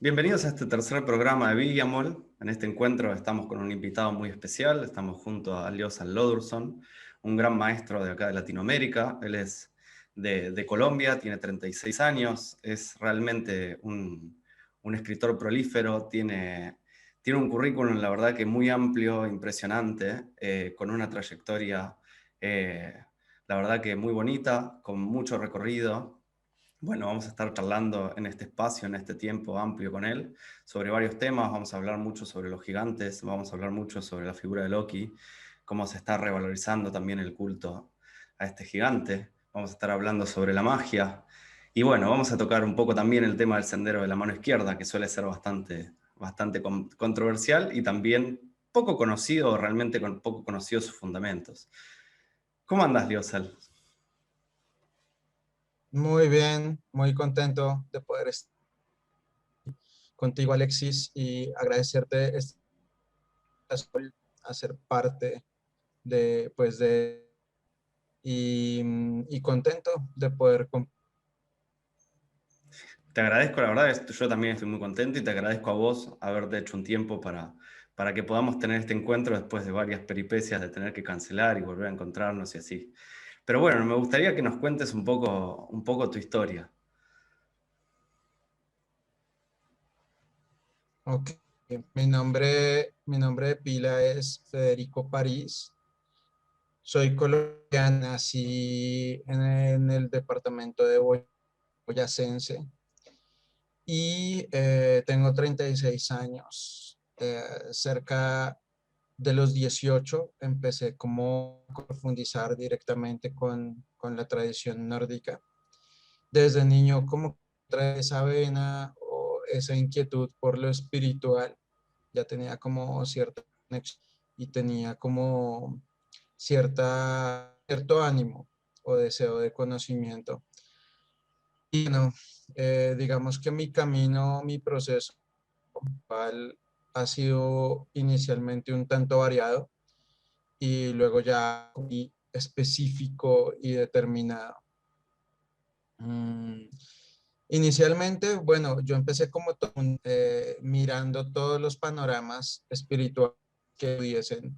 Bienvenidos a este tercer programa de Villamol. En este encuentro estamos con un invitado muy especial. Estamos junto a Ljosa Lodurson, un gran maestro de acá de Latinoamérica. Él es de Colombia, tiene 36 años, es realmente un escritor prolífero, tiene un currículum, la verdad, que muy amplio, impresionante, con una trayectoria, la verdad, que muy bonita, con mucho recorrido. Bueno, vamos a estar charlando en este espacio, en este tiempo amplio con él, sobre varios temas. Vamos a hablar mucho sobre los gigantes, vamos a hablar mucho sobre la figura de Loki, cómo se está revalorizando también el culto a este gigante. Vamos a estar hablando sobre la magia. Y bueno, vamos a tocar un poco también el tema del sendero de la mano izquierda, que suele ser bastante controversial y también poco conocido, realmente poco conocido sus fundamentos. ¿Cómo andas, Liosal? Muy bien, muy contento de poder estar contigo, Alexis, y agradecerte a ser parte y contento de poder Te agradezco, la verdad, yo también estoy muy contento y te agradezco a vos haberte hecho un tiempo para que podamos tener este encuentro después de varias peripecias de tener que cancelar y volver a encontrarnos y así. Pero bueno, me gustaría que nos cuentes un poco tu historia. Ok. Mi nombre de pila es Federico París. Soy colombiano, nací en el departamento de Boyacense y tengo 36 años. Cerca de los 18 empecé como a profundizar directamente con la tradición nórdica. Desde niño como trae esa vena o esa inquietud por lo espiritual, ya tenía como cierta conexión y tenía como cierto ánimo o deseo de conocimiento. Y bueno, digamos que mi camino, mi proceso ha sido inicialmente un tanto variado y luego ya muy específico y determinado. Mm, Inicialmente, bueno, yo empecé como mirando todos los panoramas espirituales que pudiesen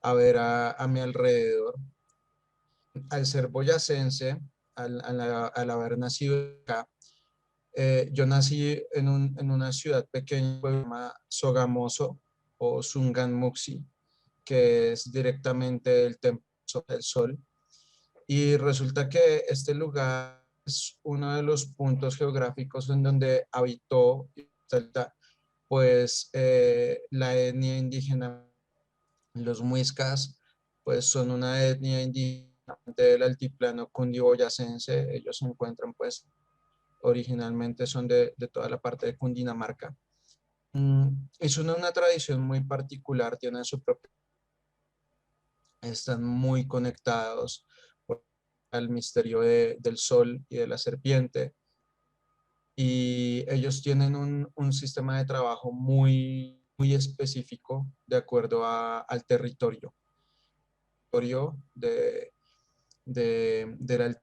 haber a mi alrededor. Al ser boyacense, al haber nacido acá, yo nací en una ciudad pequeña que se llama Sogamoso o Sunganmuxi, que es directamente el Templo del Sol. Y resulta que este lugar es uno de los puntos geográficos en donde habitó pues la etnia indígena. Los muiscas pues son una etnia indígena del altiplano cundiboyacense. Ellos se encuentran pues originalmente son de toda la parte de Cundinamarca. Es una tradición muy particular, tienen su propia, están muy conectados al misterio del sol y de la serpiente. Y ellos tienen un sistema de trabajo muy específico de acuerdo al territorio. De, de la,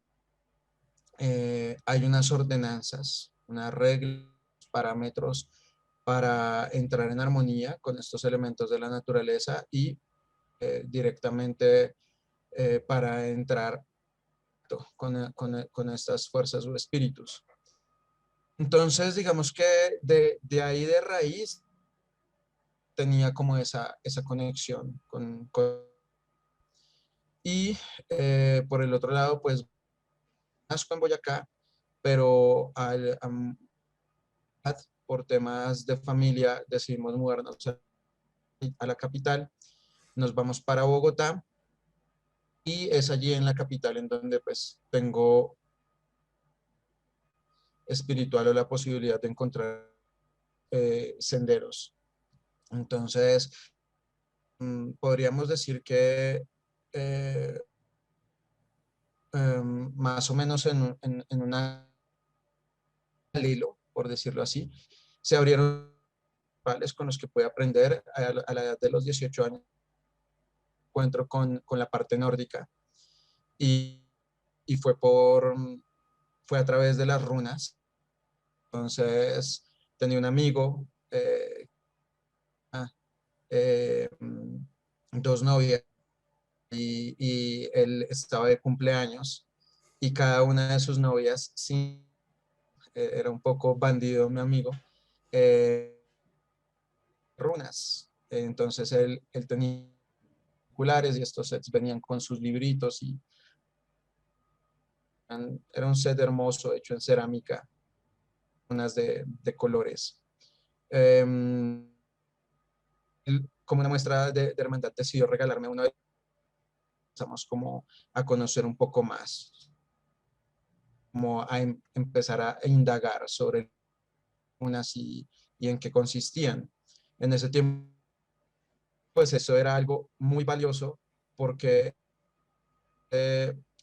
Hay unas ordenanzas, unas reglas, parámetros para entrar en armonía con estos elementos de la naturaleza y directamente para entrar con estas fuerzas o espíritus. Entonces, digamos que de ahí de raíz tenía como esa conexión y por el otro lado, pues, nazco en Boyacá, pero por temas de familia decidimos mudarnos a la capital, nos vamos para Bogotá y es allí en la capital en donde pues tengo espiritual o la posibilidad de encontrar senderos. Entonces, podríamos decir que eh, más o menos en una hilo, por decirlo así, se abrieron con los que pude aprender a la edad de los 18 años, encuentro con la parte nórdica y, y fue a través de las runas. Entonces, tenía un amigo, eh, dos novias, y él estaba de cumpleaños, y cada una de sus novias, sí, era un poco bandido mi amigo, eh, runas. Entonces él tenía oculares y estos sets venían con sus libritos y era un set hermoso hecho en cerámica, unas de colores. Él, como una muestra de hermandad, decidió regalarme una vez. Empezamos como a conocer un poco más, como a empezar a indagar sobre unas y en qué consistían. En ese tiempo, pues eso era algo muy valioso porque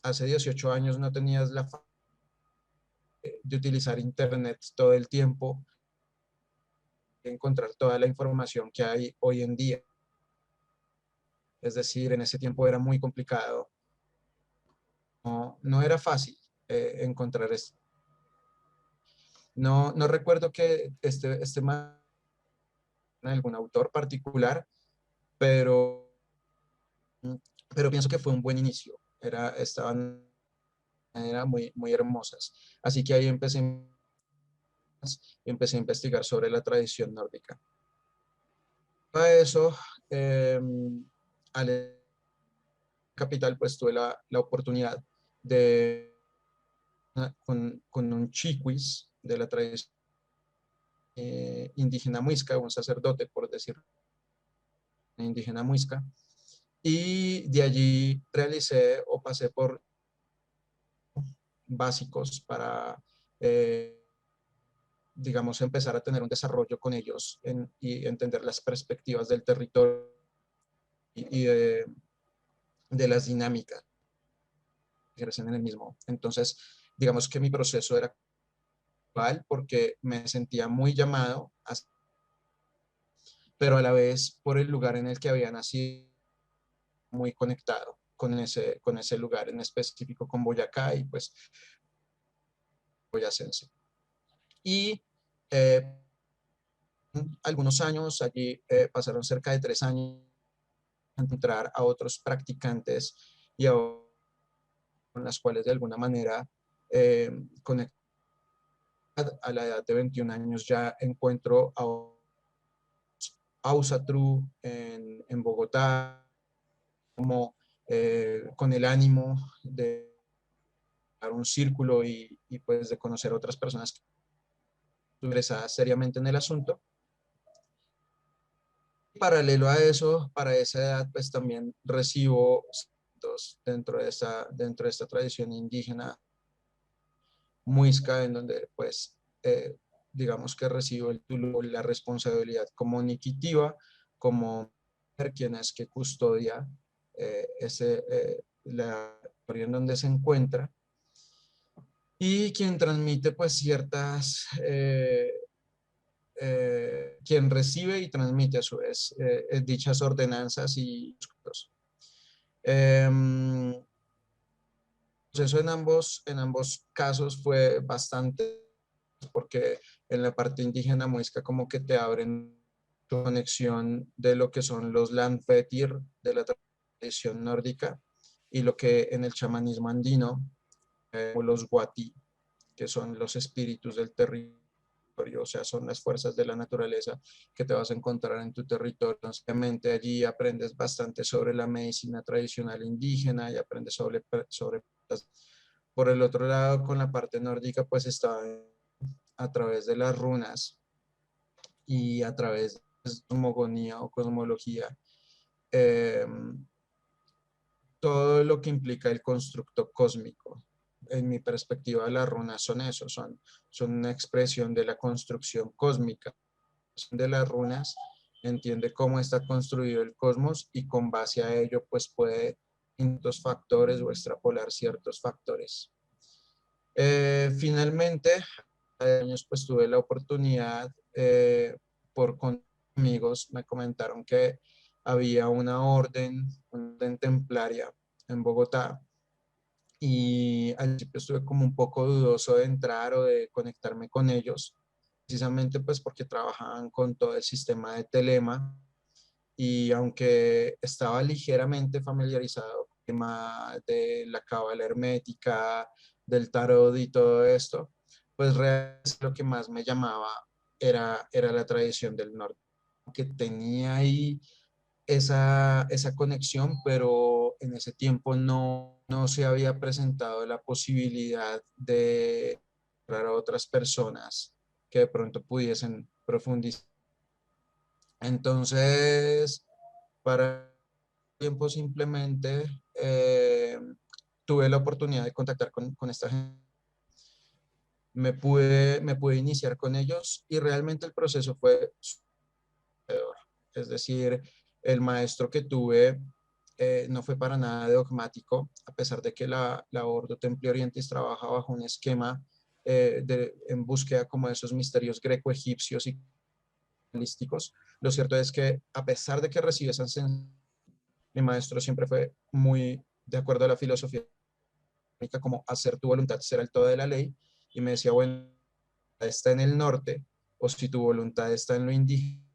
hace 18 años no tenías la de utilizar internet todo el tiempo, encontrar toda la información que hay hoy en día. Es decir, en ese tiempo era muy complicado, no era fácil encontrar esto. No recuerdo que este algún autor particular, pero, pero pienso que fue un buen inicio. Estaban era muy hermosas. Así que ahí empecé a investigar sobre la tradición nórdica. Para eso, eh, al capital, pues tuve la oportunidad de, con un chiquis de la tradición indígena muisca, un sacerdote, por decir indígena muisca, y de allí realicé o pasé por básicos para, digamos, empezar a tener un desarrollo con ellos y entender las perspectivas del territorio y de las dinámicas que ejercen en el mismo. Entonces, digamos que mi proceso era actual porque me sentía muy llamado, pero a la vez por el lugar en el que había nacido, muy conectado con ese lugar en específico, con Boyacá y pues boyacense. Y eh, algunos años, allí pasaron cerca de 3 años, a encontrar a otros practicantes y a con las cuales de alguna manera conectar. A la edad de 21 años ya encuentro a Ausatru en Bogotá, como con el ánimo de dar un círculo y pues de conocer otras personas que ingresadas seriamente en el asunto. Paralelo a eso, para esa edad, pues también recibo dentro de esta tradición indígena muisca, en donde pues digamos que recibo la responsabilidad como niquitiva, como quien es que custodia la historia en donde se encuentra y quien transmite pues ciertas, quien recibe y transmite a su vez dichas ordenanzas y el proceso en ambos casos fue bastante, porque en la parte indígena muisca como que te abren tu conexión de lo que son los Landfetir de la tradición nórdica y lo que en el chamanismo andino, o los Guati, que son los espíritus del territorio, o sea, son las fuerzas de la naturaleza que te vas a encontrar en tu territorio. Obviamente allí aprendes bastante sobre la medicina tradicional indígena y aprendes sobre. Por el otro lado, con la parte nórdica, pues está a través de las runas y a través de cosmogonía o cosmología, eh, todo lo que implica el constructo cósmico. En mi perspectiva, las runas son eso, son una expresión de la construcción cósmica. De las runas entiende cómo está construido el cosmos y con base a ello, pues puede distintos factores o extrapolar ciertos factores. Finalmente, años pues tuve la oportunidad con amigos me comentaron que había una orden templaria en Bogotá y al principio estuve como un poco dudoso de entrar o de conectarme con ellos, precisamente pues porque trabajaban con todo el sistema de telema y aunque estaba ligeramente familiarizado con el tema de la cábala hermética, del tarot y todo esto, pues realmente lo que más me llamaba era la tradición del norte, que tenía ahí esa conexión, pero en ese tiempo no se había presentado la posibilidad de encontrar a otras personas que de pronto pudiesen profundizar. Entonces, para tiempo simplemente tuve la oportunidad de contactar con esta gente. Me pude iniciar con ellos y realmente el proceso fue peor. Es decir, el maestro que tuve no fue para nada dogmático, a pesar de que la Ordo Templi Orientis trabaja bajo un esquema en búsqueda como de esos misterios greco-egipcios y holísticos. Lo cierto es que a pesar de que recibe esa enseñanza, mi maestro siempre fue muy de acuerdo a la filosofía como hacer tu voluntad será el todo de la ley, y me decía, bueno, está en el norte, o si tu voluntad está en lo indígena,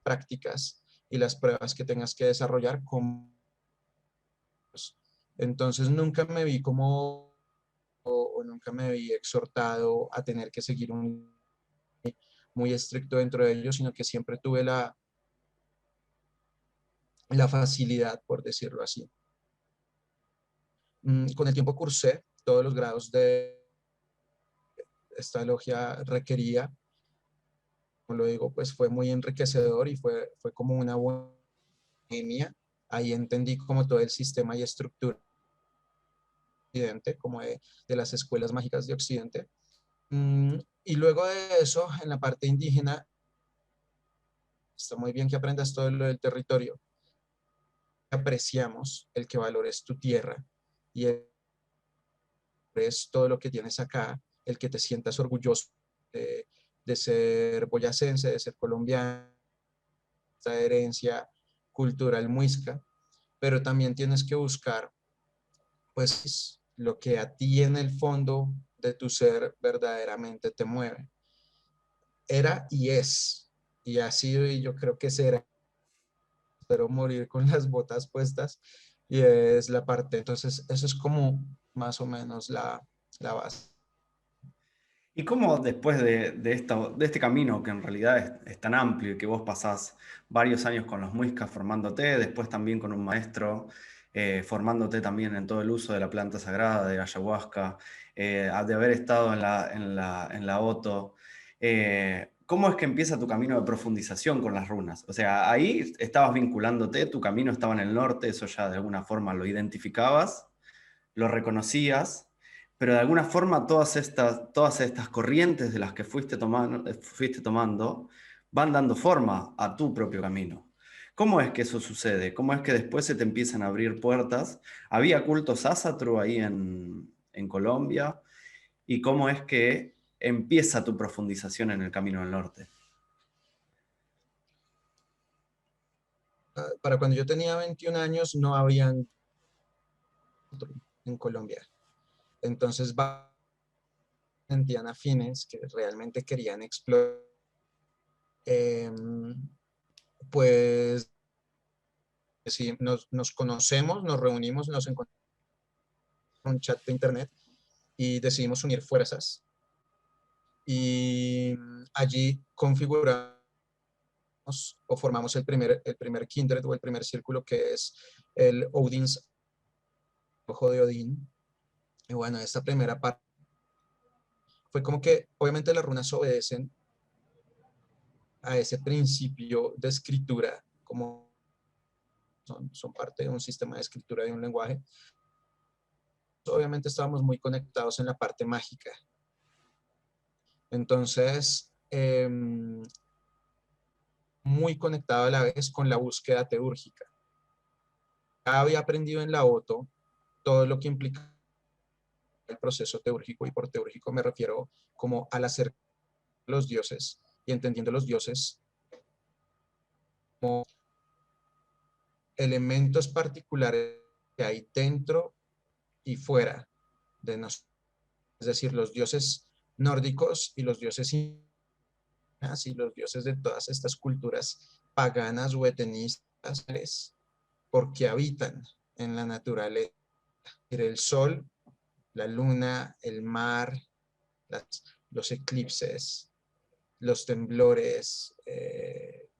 prácticas y las pruebas que tengas que desarrollar con... Entonces nunca me vi como, o nunca me vi exhortado a tener que seguir un muy estricto dentro de ellos, sino que siempre tuve la facilidad, por decirlo así. Con el tiempo cursé todos los grados de esta logia requería, como lo digo, pues fue muy enriquecedor y fue como una buena academia. Ahí entendí como todo el sistema y estructura de Occidente, como de las escuelas mágicas de Occidente. Y luego de eso, en la parte indígena, está muy bien que aprendas todo lo del territorio. Apreciamos el que valores tu tierra y es todo lo que tienes acá, el que te sientas orgulloso de ser boyacense, de ser colombiano, esta herencia cultural muisca, pero también tienes que buscar, pues, lo que a ti en el fondo de tu ser verdaderamente te mueve. Era y ha sido, y yo creo que será, espero morir con las botas puestas, y es la parte, entonces, eso es como más o menos la base. ¿Y cómo después de este camino que en realidad es tan amplio y que vos pasás varios años con los muiscas formándote, después también con un maestro formándote también en todo el uso de la planta sagrada, de ayahuasca, de haber estado en la Oto, ¿cómo es que empieza tu camino de profundización con las runas? O sea, ahí estabas vinculándote, tu camino estaba en el norte, eso ya de alguna forma lo identificabas, lo reconocías, pero de alguna forma todas estas corrientes de las que fuiste tomando van dando forma a tu propio camino. ¿Cómo es que eso sucede? ¿Cómo es que después se te empiezan a abrir puertas? ¿Había cultos ásatru ahí en Colombia? ¿Y cómo es que empieza tu profundización en el Camino del Norte? Para cuando yo tenía 21 años no habían en Colombia. Entonces, sentían afines que realmente querían explorar. Eh, pues sí, nos conocemos, nos reunimos, nos encontramos en un chat de internet y decidimos unir fuerzas. Y allí configuramos o formamos el primer kindred o el primer círculo, que es el Odin's Ojo de Odín. Y bueno, esta primera parte fue como que obviamente las runas obedecen a ese principio de escritura, como son parte de un sistema de escritura de un lenguaje. Obviamente estábamos muy conectados en la parte mágica. Entonces, muy conectado a la vez con la búsqueda teúrgica. Ya había aprendido en la OTO todo lo que implica el proceso teúrgico, y por teúrgico me refiero como al hacer los dioses y entendiendo los dioses como elementos particulares que hay dentro y fuera de nosotros, es decir, los dioses nórdicos y los dioses y los dioses de todas estas culturas paganas o hetenistas, porque habitan en la naturaleza. El sol, la luna, el mar, los eclipses, los temblores,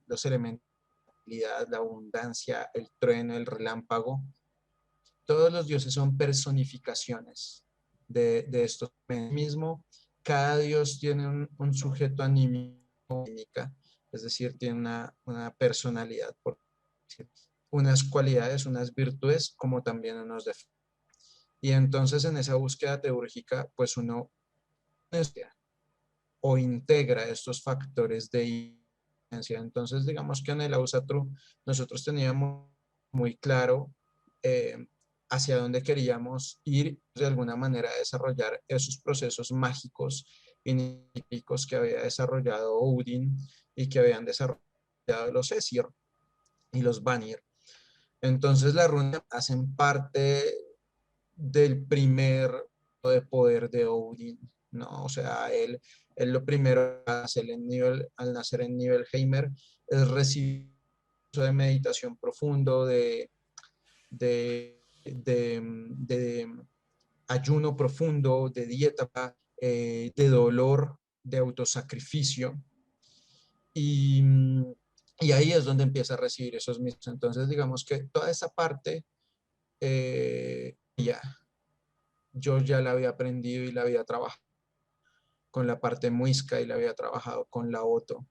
los elementos, la abundancia, el trueno, el relámpago. Todos los dioses son personificaciones de estos mismo. Cada dios tiene un sujeto anímico, es decir, tiene una personalidad, unas cualidades, unas virtudes, como también unos defectos. Y entonces en esa búsqueda teúrgica, pues uno o integra estos factores de influencia. Entonces, digamos que en el Ausatru nosotros teníamos muy claro hacia dónde queríamos ir, de alguna manera desarrollar esos procesos mágicos inípicos que había desarrollado Odin y que habían desarrollado los Esir y los Vanir. Entonces las runas hacen parte del primer de poder de Odin, ¿no? O sea, él lo primero que hace al nacer en nivel Heimer es recibir de meditación profundo, de ayuno profundo, de dieta, de dolor, de autosacrificio. Y, y ahí es donde empieza a recibir esos mismos. Entonces, digamos que toda esa parte ya yo ya la había aprendido y la había trabajado con la parte muisca y la había trabajado con la Oto.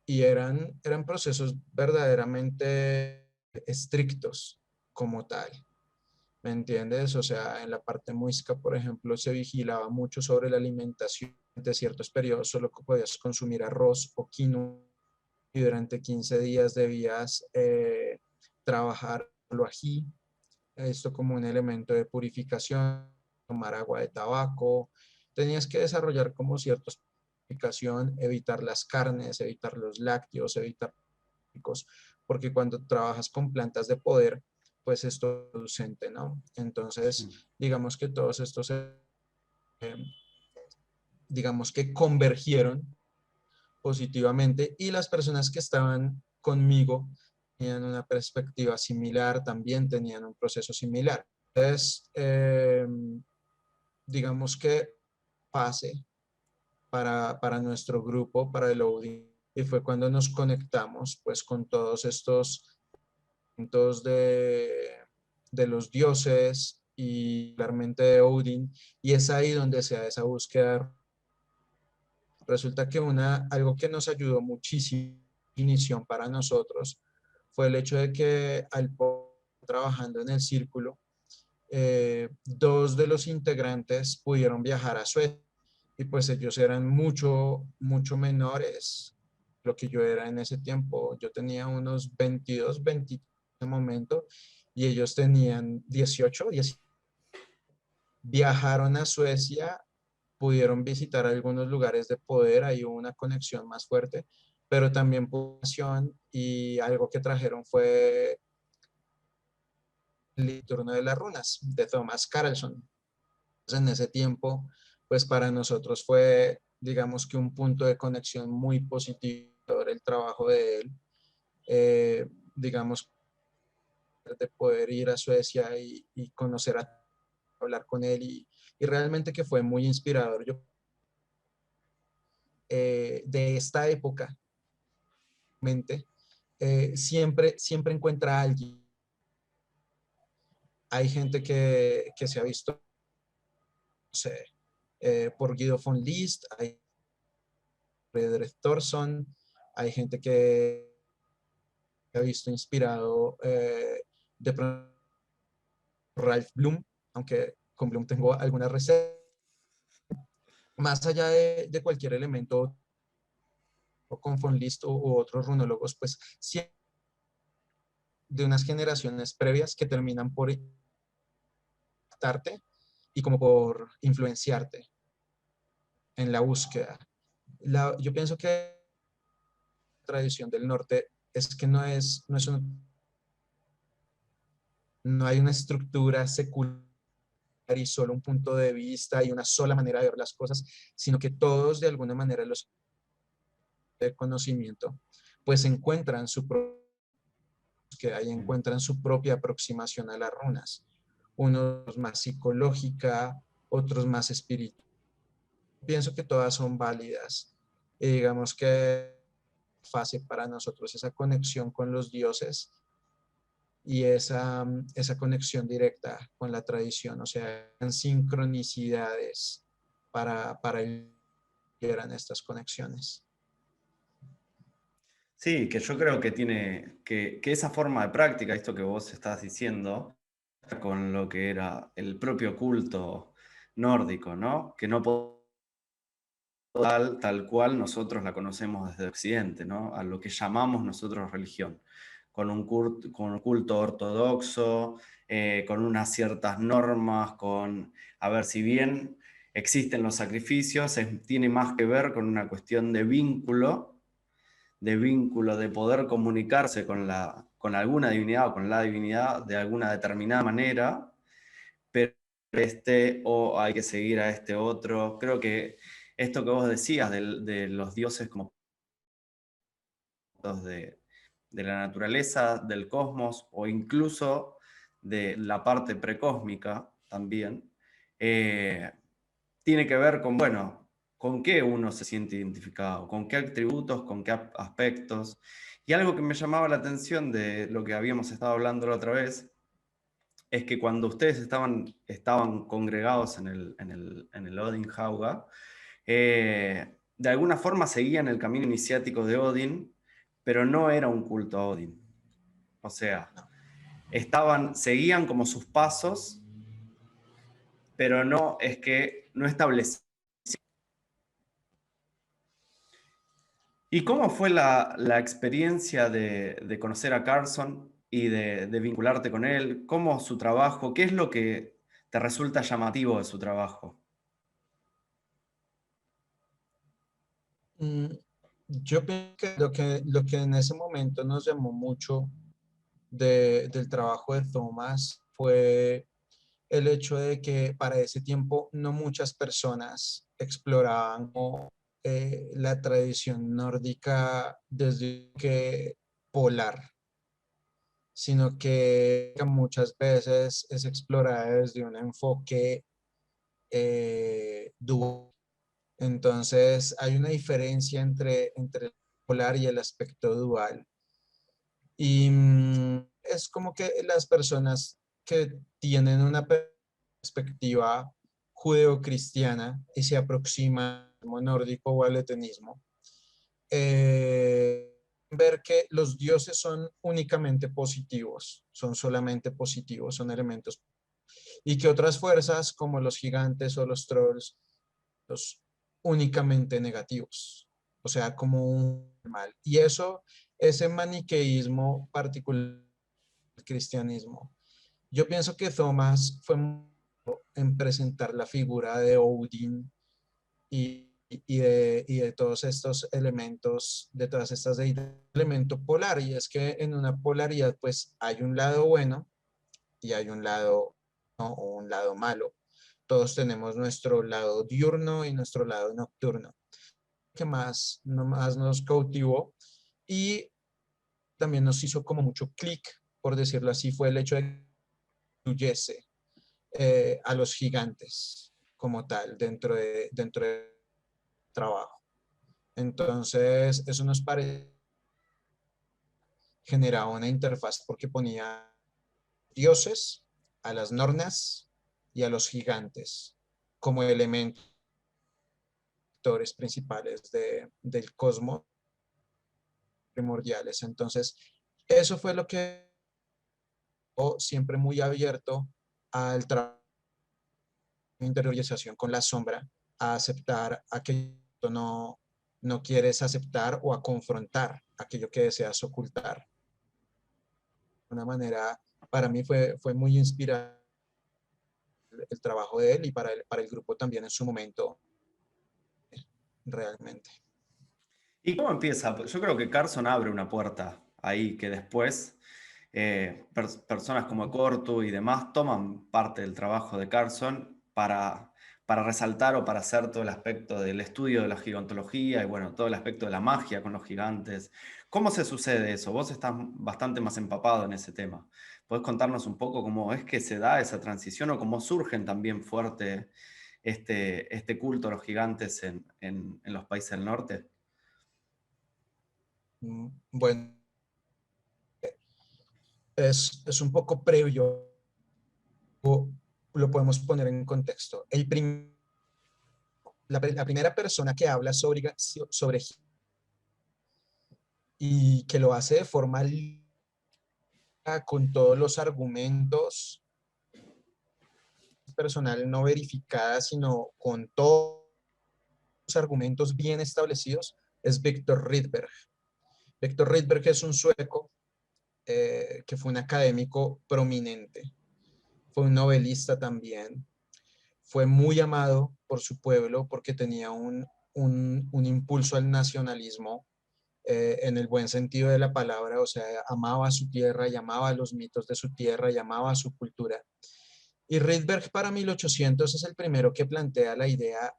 Y eran procesos verdaderamente estrictos como tal. ¿Me entiendes? O sea, en la parte muisca, por ejemplo, se vigilaba mucho sobre la alimentación. De ciertos periodos solo podías consumir arroz o quinoa y durante 15 días debías trabajar lo ají, esto como un elemento de purificación, tomar agua de tabaco. Tenías que desarrollar como cierta purificación, evitar las carnes, evitar los lácteos, evitar los, porque cuando trabajas con plantas de poder, pues esto es producente, ¿no? Entonces, digamos que todos estos, digamos que convergieron positivamente y las personas que estaban conmigo tenían una perspectiva similar, también tenían un proceso similar. Entonces, digamos que pase para nuestro grupo, para el Odin, y fue cuando nos conectamos pues con todos estos puntos de los dioses y claramente de Odin, y es ahí donde se da esa búsqueda. Resulta que algo que nos ayudó muchísimo, inició para nosotros, fue el hecho de que al trabajando en el círculo, dos de los integrantes pudieron viajar a Suecia y pues ellos eran mucho menores lo que yo era en ese tiempo. Yo tenía unos 22, 20 en ese momento y ellos tenían 18, 10. Viajaron a Suecia, pudieron visitar algunos lugares de poder, ahí hubo una conexión más fuerte, pero también población y algo que trajeron fue el turno de las runas de Thomas Carlson. En ese tiempo, pues para nosotros fue, digamos que un punto de conexión muy positivo el trabajo de él. Digamos, de poder ir a Suecia y conocer, hablar con él y realmente que fue muy inspirador. Yo, de esta época, siempre encuentra a alguien. Hay gente que se ha visto, no sé, por Guido von List, hay Fredrik Thorsson, hay gente que ha visto inspirado de pronto Ralph Bloom, aunque con Bloom tengo alguna reserva. Más allá de cualquier elemento o con von List u otros runólogos, pues siempre de unas generaciones previas que terminan por impactarte y como por influenciarte en la búsqueda. Yo pienso que la tradición del norte es que no hay una estructura secular y solo un punto de vista y una sola manera de ver las cosas, sino que todos de alguna manera los de conocimiento, pues encuentran que ahí encuentran su propia aproximación a las runas. Unos más psicológica, otros más espiritual. Pienso que todas son válidas. Y digamos que fase para nosotros esa conexión con los dioses y esa conexión directa con la tradición, o sea, en sincronicidades para eran estas conexiones. Sí, que yo creo que tiene, que esa forma de práctica, esto que vos estás diciendo, con lo que era el propio culto nórdico, ¿no? Que no tal cual nosotros la conocemos desde Occidente, ¿no? A lo que llamamos nosotros religión, con un culto ortodoxo, con unas ciertas normas, a ver, si bien existen los sacrificios, tiene más que ver con una cuestión de vínculo, de poder comunicarse con alguna divinidad o con la divinidad de alguna determinada manera, pero o hay que seguir a este otro. Creo que esto que vos decías de los dioses como de la naturaleza, del cosmos o incluso de la parte precósmica también, eh, tiene que ver con, bueno, con qué uno se siente identificado, con qué atributos, con qué aspectos. Y algo que me llamaba la atención de lo que habíamos estado hablando la otra vez, es que cuando ustedes estaban congregados en el Odin Hauga, de alguna forma seguían el camino iniciático de Odin, pero no era un culto a Odin. O sea, seguían como sus pasos, pero no es que no establecían. ¿Y cómo fue la experiencia de conocer a Carson y de vincularte con él? ¿Cómo su trabajo? ¿Qué es lo que te resulta llamativo de su trabajo? Mm, Yo pienso que lo que en ese momento nos llamó mucho del trabajo de Thomas fue el hecho de que para ese tiempo no muchas personas exploraban la tradición nórdica desde que polar, sino que muchas veces es explorada desde un enfoque dual. Entonces hay una diferencia entre el polar y el aspecto dual. Y es como que las personas que tienen una perspectiva judeocristiana y se aproximan al nórdico o al etenismo, ver que los dioses son únicamente positivos, son solamente positivos, son elementos, y que otras fuerzas como los gigantes o los trolls, los únicamente negativos, o sea, como un mal. Y eso, ese maniqueísmo particular del cristianismo. Yo pienso que Thomas fue en presentar la figura de Odin y de todos estos elementos, de todas estas deidades, elemento polar, y es que en una polaridad pues hay un lado bueno y hay un lado no, o un lado malo. Todos tenemos nuestro lado diurno y nuestro lado nocturno, que más nos cautivó y también nos hizo como mucho clic, por decirlo así, fue el hecho de que incluyese a los gigantes como tal dentro de trabajo. Entonces, eso nos parece generaba una interfaz porque ponía dioses, a las nornas y a los gigantes como elementos principales del cosmos primordiales. Entonces, eso fue lo que siempre muy abierto al trabajo de interiorización con la sombra, a aceptar aquello que no quieres aceptar o a confrontar aquello que deseas ocultar. De una manera, para mí fue muy inspirador el trabajo de él y para el grupo también en su momento, realmente. ¿Y cómo empieza? Yo creo que Carson abre una puerta ahí que después personas como Cortu y demás toman parte del trabajo de Carson para para resaltar o para hacer todo el aspecto del estudio de la gigantología y bueno, todo el aspecto de la magia con los gigantes. ¿Cómo se sucede eso? Vos estás bastante más empapado en ese tema. ¿Podés contarnos un poco cómo es que se da esa transición o cómo surgen también fuerte este culto a los gigantes en los países del norte? Bueno, es un poco previo, lo podemos poner en contexto. La primera persona que habla sobre y que lo hace de forma con todos los argumentos personal no verificada, sino con todos los argumentos bien establecidos, es Viktor Rydberg. Viktor Rydberg es un sueco que fue un académico prominente, fue un novelista también, fue muy amado por su pueblo porque tenía un impulso al nacionalismo en el buen sentido de la palabra, o sea, amaba a su tierra, y amaba los mitos de su tierra, y amaba su cultura. Y Rydberg para 1800 es el primero que plantea la idea,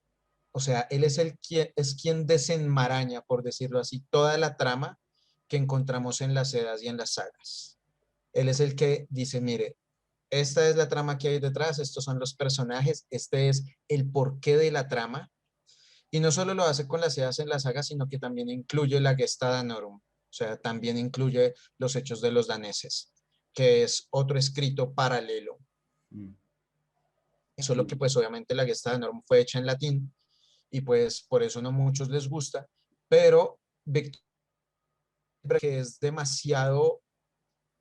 o sea, él es quien desenmaraña, por decirlo así, toda la trama que encontramos en las Edas y en las sagas. Él es el que dice, mire, esta es la trama que hay detrás, estos son los personajes, este es el porqué de la trama. Y no solo lo hace con las Edas en la saga, sino que también incluye la Gesta Danorum, o sea, también incluye los hechos de los daneses, que es otro escrito paralelo. Mm. Solo que pues obviamente la Gesta Danorum fue hecha en latín y pues por eso no muchos les gusta, pero Víctor, que es demasiado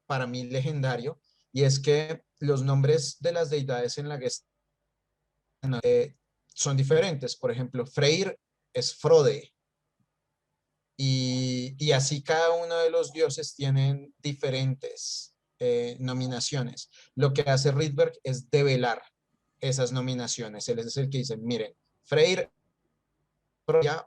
para mí legendario, y es que los nombres de las deidades en la Gesta son diferentes. Por ejemplo, Freyr es Frode, y así cada uno de los dioses tienen diferentes nominaciones. Lo que hace Rydberg es develar esas nominaciones. Él es el que dice, miren, Freyr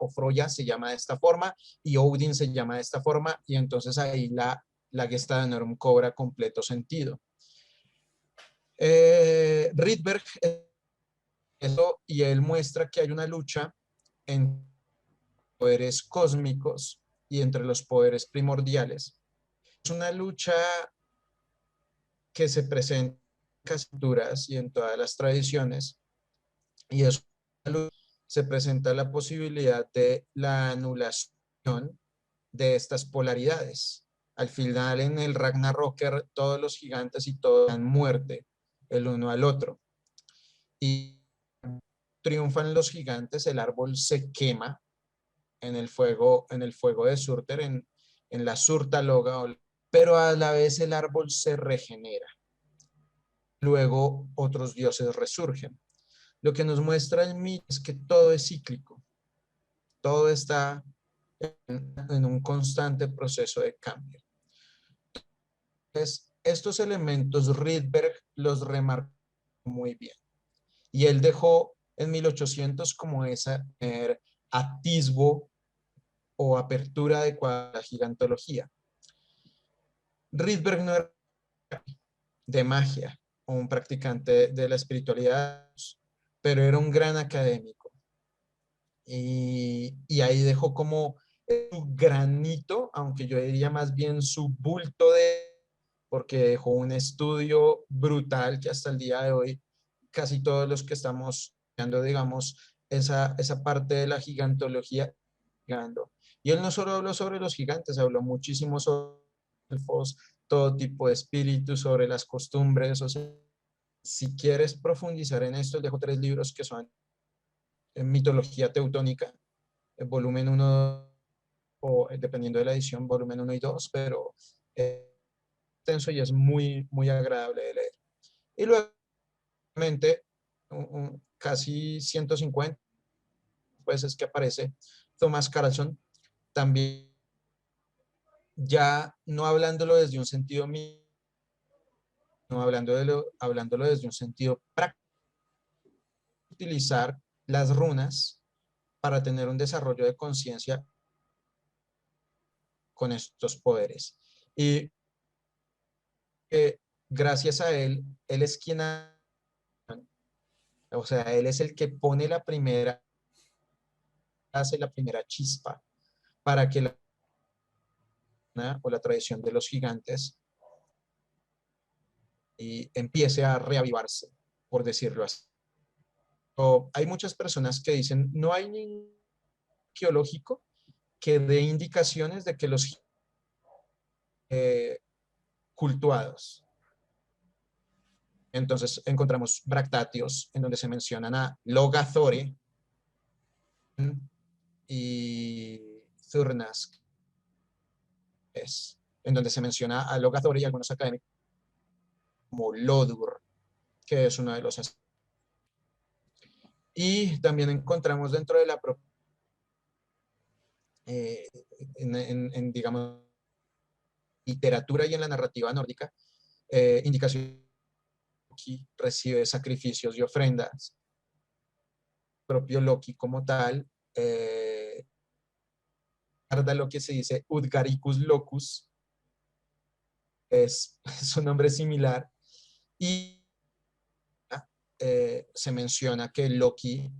o Froya se llama de esta forma y Odin se llama de esta forma, y entonces ahí la Gesta Danorum cobra completo sentido. Rydberg eso, y él muestra que hay una lucha entre poderes cósmicos y entre los poderes primordiales. Es una lucha que se presenta en las culturas y en todas las tradiciones, y es una lucha, se presenta la posibilidad de la anulación de estas polaridades. Al final, en el Ragnarok, todos los gigantes y todos dan muerte el uno al otro. Y triunfan los gigantes, el árbol se quema en el fuego de Surter, en la Surtaloga, pero a la vez el árbol se regenera. Luego otros dioses resurgen. Lo que nos muestra el mito es que todo es cíclico, todo está en un constante proceso de cambio. Entonces, estos elementos Rydberg los remarcó muy bien. Y él dejó en 1800 como ese atisbo o apertura adecuada a la gigantología. Rydberg no era de magia o un practicante de la espiritualidad, pero era un gran académico. Y ahí dejó como su granito, aunque yo diría más bien su bulto porque dejó un estudio brutal que hasta el día de hoy casi todos los que estamos estudiando, digamos, esa parte de la gigantología. Y él no solo habló sobre los gigantes, habló muchísimo sobre elfos, todo tipo de espíritus, sobre las costumbres. O sea, si quieres profundizar en esto, dejo 3 libros que son en mitología teutónica, el volumen 1 o dependiendo de la edición, volumen 1 y 2, pero extenso y es muy, muy agradable de leer. Y luego, casi 150 pues es que aparece Thomas Carlson, también ya no hablándolo desde un sentido mío, no hablándolo desde un sentido práctico, utilizar las runas para tener un desarrollo de conciencia con estos poderes. Y gracias a él, él es quien O sea, él es el que pone hace la primera chispa para que la tradición de los gigantes y empiece a reavivarse, por decirlo así. Hay muchas personas que dicen, no hay ningún arqueológico que dé indicaciones de que los cultuados. Entonces encontramos bractáteos en donde se mencionan a Logathore y Zurnask, en donde se menciona a Logathore y algunos académicos como Lodur, que es uno de los. Y también encontramos dentro de la eh, digamos, literatura y en la narrativa nórdica, indicaciones que recibe sacrificios y ofrendas. Propio Loki como tal, guarda lo que se dice Udgaricus Locus, es un nombre similar, y se menciona que Loki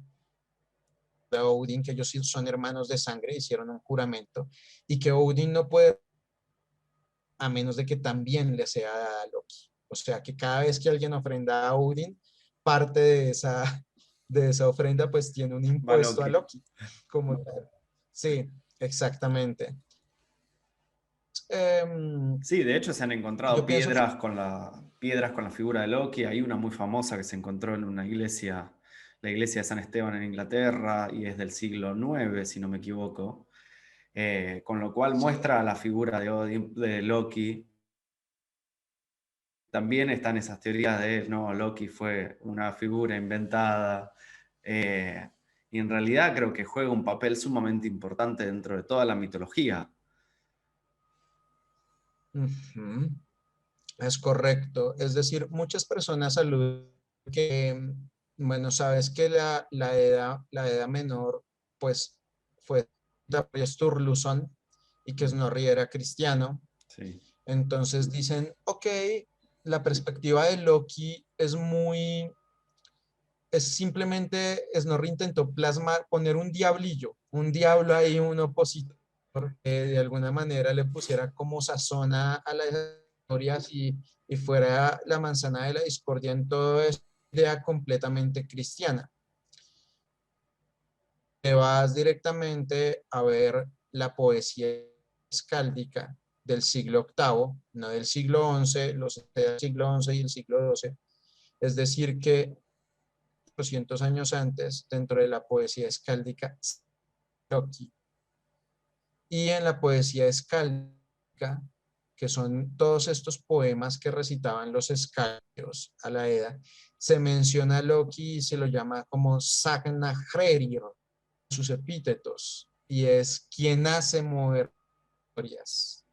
de Odin, que ellos son hermanos de sangre, hicieron un juramento, y que Odin no puede a menos de que también le sea dada a Loki. O sea que cada vez que alguien ofrenda a Odin, parte de esa ofrenda pues tiene un Va impuesto a Loki. Loki. Como tal. Sí, exactamente. Sí, de hecho se han encontrado Yo pienso que piedras con la figura de Loki. Hay una muy famosa que se encontró en una iglesia, la iglesia de San Esteban en Inglaterra, y es del siglo IX, si no me equivoco. Con lo cual sí, muestra la figura de Loki. También están esas teorías de, no, Loki fue una figura inventada. Y en realidad creo que juega un papel sumamente importante dentro de toda la mitología. ujú, es correcto. Es decir, muchas personas aluden que, bueno, sabes que la edad menor, pues, fue de Sturluson y que Snorri era cristiano. Sí. Entonces dicen, ok, la perspectiva de Loki es simplemente, Snorri intentó plasmar, poner un diablillo, un diablo ahí, un opositor, que de alguna manera le pusiera como sazón a las historias y fuera la manzana de la discordia en todo es idea completamente cristiana. Te vas directamente a ver la poesía escáldica del siglo octavo, no del siglo XI, del siglo XI y el siglo XII. Es decir, que 200 años antes, dentro de la poesía escáldica, y en la poesía escáldica, que son todos estos poemas que recitaban los escaldios a la Edda, se menciona a Loki y se lo llama como Sagnahrerir, sus epítetos, y es quien hace mover historias,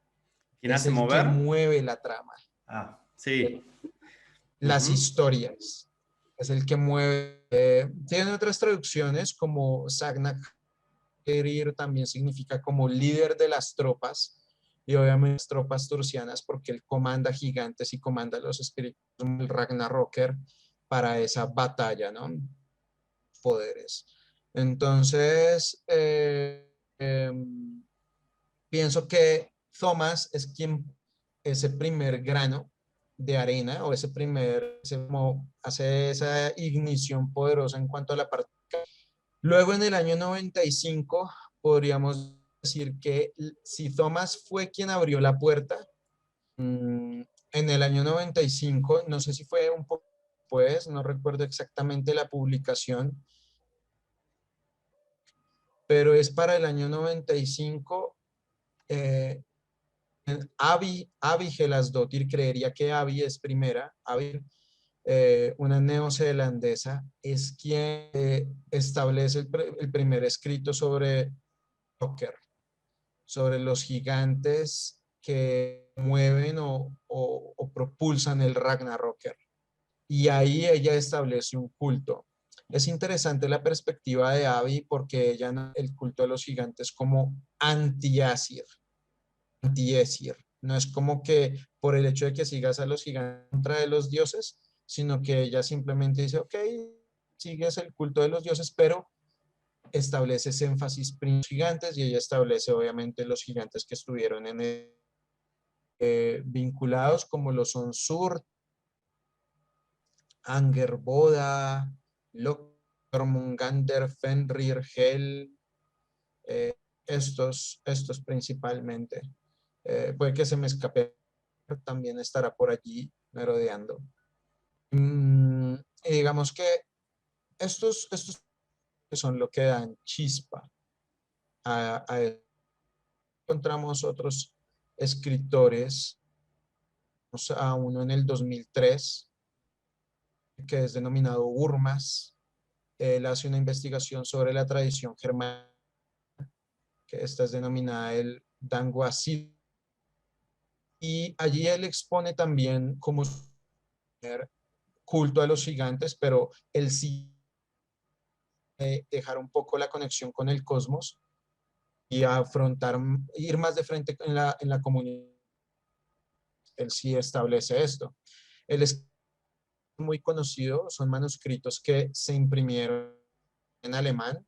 ¿Quién es hace el que mover? mueve la trama, Ah, sí. las Ujú. historias, es el que mueve. Tienen otras traducciones como Sagnagerir también significa como líder de las tropas, y obviamente las tropas turcianas porque él comanda gigantes y comanda los espíritus, el Ragnaroker, para esa batalla, ¿no? Poderes. Entonces, pienso que Thomas es quien, ese primer grano de arena o como hace esa ignición poderosa en cuanto a la parte. Luego en el año 95 podríamos decir que si Thomas fue quien abrió la puerta, en el año 95, no sé si fue un poco después, no recuerdo exactamente la publicación, pero es para el año 95. eh, Avi Gelasdottir, creería que Avi es primera, Avi, una neozelandesa, es quien establece el primer escrito sobre Joker, sobre los gigantes que mueven o propulsan el Ragnaröker. Y ahí ella establece un culto. Es interesante la perspectiva de Abby porque ella el culto de los gigantes como anti-Asir, anti-Esir. No es como que por el hecho de que sigas a los gigantes contra de los dioses, sino que ella simplemente dice, ok, sigues el culto de los dioses, pero estableces énfasis en los gigantes y ella establece obviamente los gigantes que estuvieron en vinculados como lo son Sur, Angerboda, Jormungandr, Fenrir, Hel, eh, estos principalmente. Puede que se me escape, también estará por allí merodeando. Y digamos que estos son lo que dan chispa a encontramos otros escritores, a uno en el 2003, que es denominado Urmas. Él hace una investigación sobre la tradición germana, que esta es denominada el Danguasid. Y allí él expone también cómo culto a los gigantes, pero él sí dejar un poco la conexión con el cosmos y afrontar, ir más de frente en la comunidad. Él sí establece esto. Él es muy conocido, son manuscritos que se imprimieron en alemán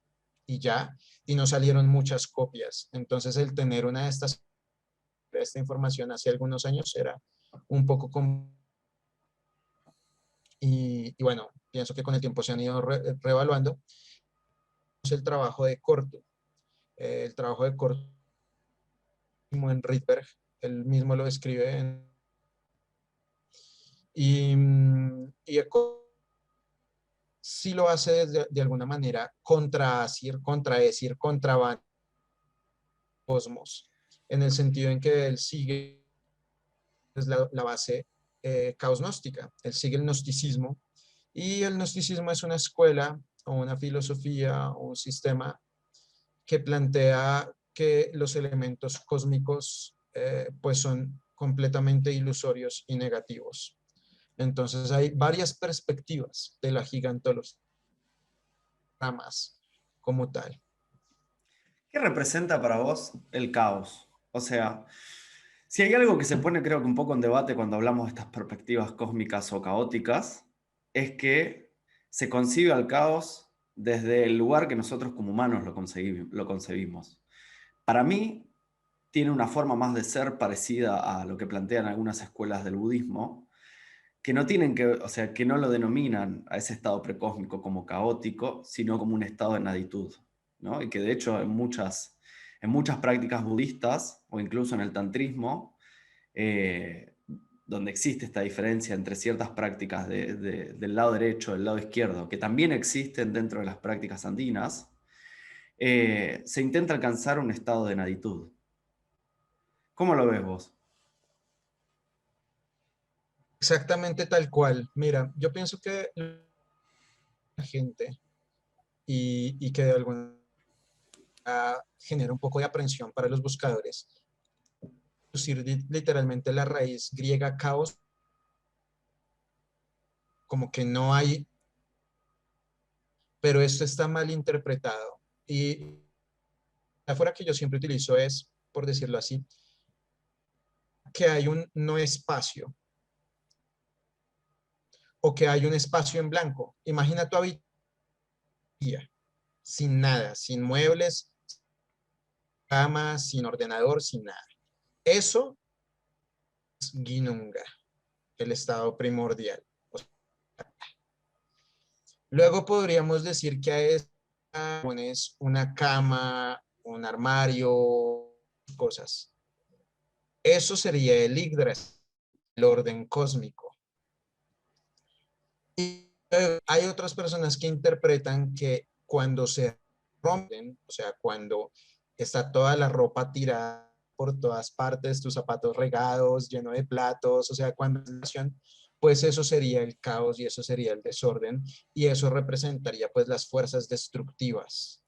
y ya, y no salieron muchas copias. Entonces el tener una de esta información hace algunos años era un poco y bueno, pienso que con el tiempo se han ido reevaluando. El trabajo de Corto, el trabajo de Corto en Rydberg, él mismo lo describe y sí lo hace de alguna manera contradecir contra Cosmos, en el sentido en que él sigue la base caos gnóstica, él sigue el gnosticismo, y el gnosticismo es una escuela o una filosofía o un sistema que plantea que los elementos cósmicos pues son completamente ilusorios y negativos. Entonces hay varias perspectivas de la gigantología como tal. ¿Qué representa para vos el caos? O sea, si hay algo que se pone creo que un poco en debate cuando hablamos de estas perspectivas cósmicas o caóticas, es que se concibe al caos desde el lugar que nosotros como humanos lo concebimos. Para mí, tiene una forma más de ser parecida a lo que plantean algunas escuelas del budismo, que no tienen que, o sea, que no lo denominan a ese estado precósmico como caótico, sino como un estado de naditud, ¿no? Y que de hecho en muchas prácticas budistas o incluso en el tantrismo, eh, donde existe esta diferencia entre ciertas prácticas del lado derecho y del lado izquierdo, que también existen dentro de las prácticas andinas, se intenta alcanzar un estado de naditud. ¿Cómo lo ves vos? Exactamente tal cual. Mira, yo pienso que la gente y que de alguna manera genera un poco de aprensión para los buscadores. Traducir literalmente la raíz griega caos, como que no hay, pero esto está mal interpretado. Y la fuera que yo siempre utilizo es, por decirlo así, que hay un no espacio o que hay un espacio en blanco. Imagina tu habitación sin nada, sin muebles, cama, sin ordenador, sin nada. Eso es Ginunga, el estado primordial. Luego podríamos decir que a esta pones una cama, un armario, cosas. Eso sería el Yggdrasil, el orden cósmico. Y hay otras personas que interpretan que cuando se rompen, o sea, cuando está toda la ropa tirada por todas partes, tus zapatos regados, lleno de platos, o sea, cuando pues eso sería el caos y eso sería el desorden y eso representaría pues las fuerzas destructivas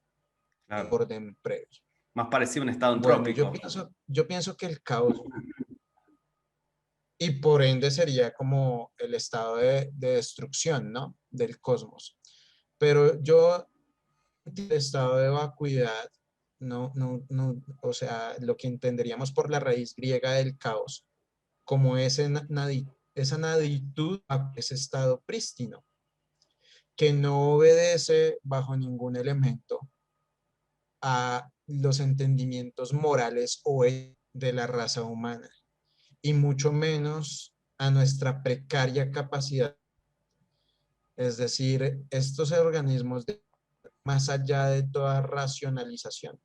del Claro. orden previo. Más parecido a un estado Bueno, entrópico. yo pienso que el caos y por ende sería como el estado de destrucción, ¿no? Del cosmos. Pero yo, el estado de vacuidad, no, o sea, lo que entenderíamos por la raíz griega del caos, como esa naditud a ese estado prístino. que no obedece bajo ningún elemento a los entendimientos morales o de la raza humana, y mucho menos a nuestra precaria capacidad. Es decir, estos organismos, más allá de toda racionalización,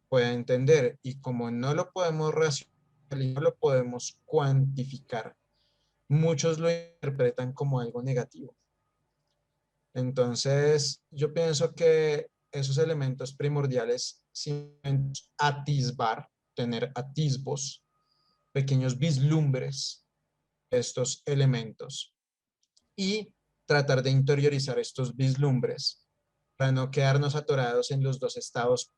puede entender, y como no lo podemos racionalizar, no lo podemos cuantificar, muchos lo interpretan como algo negativo. Entonces, yo pienso que esos elementos primordiales, sin atisbar, tener atisbos, pequeños vislumbres, estos elementos, y tratar de interiorizar estos vislumbres para no quedarnos atorados en los dos estados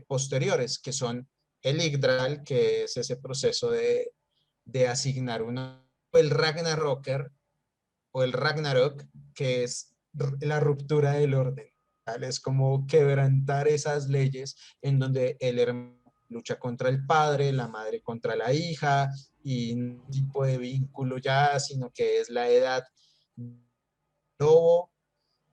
posteriores, que son el Yggdrasil, que es ese proceso de asignar uno, el Ragnaroker o el Ragnarok, que es la ruptura del orden. ¿Vale? Es como quebrantar esas leyes en donde el hermano lucha contra el padre, la madre contra la hija, y un tipo de vínculo ya, sino que es la edad del lobo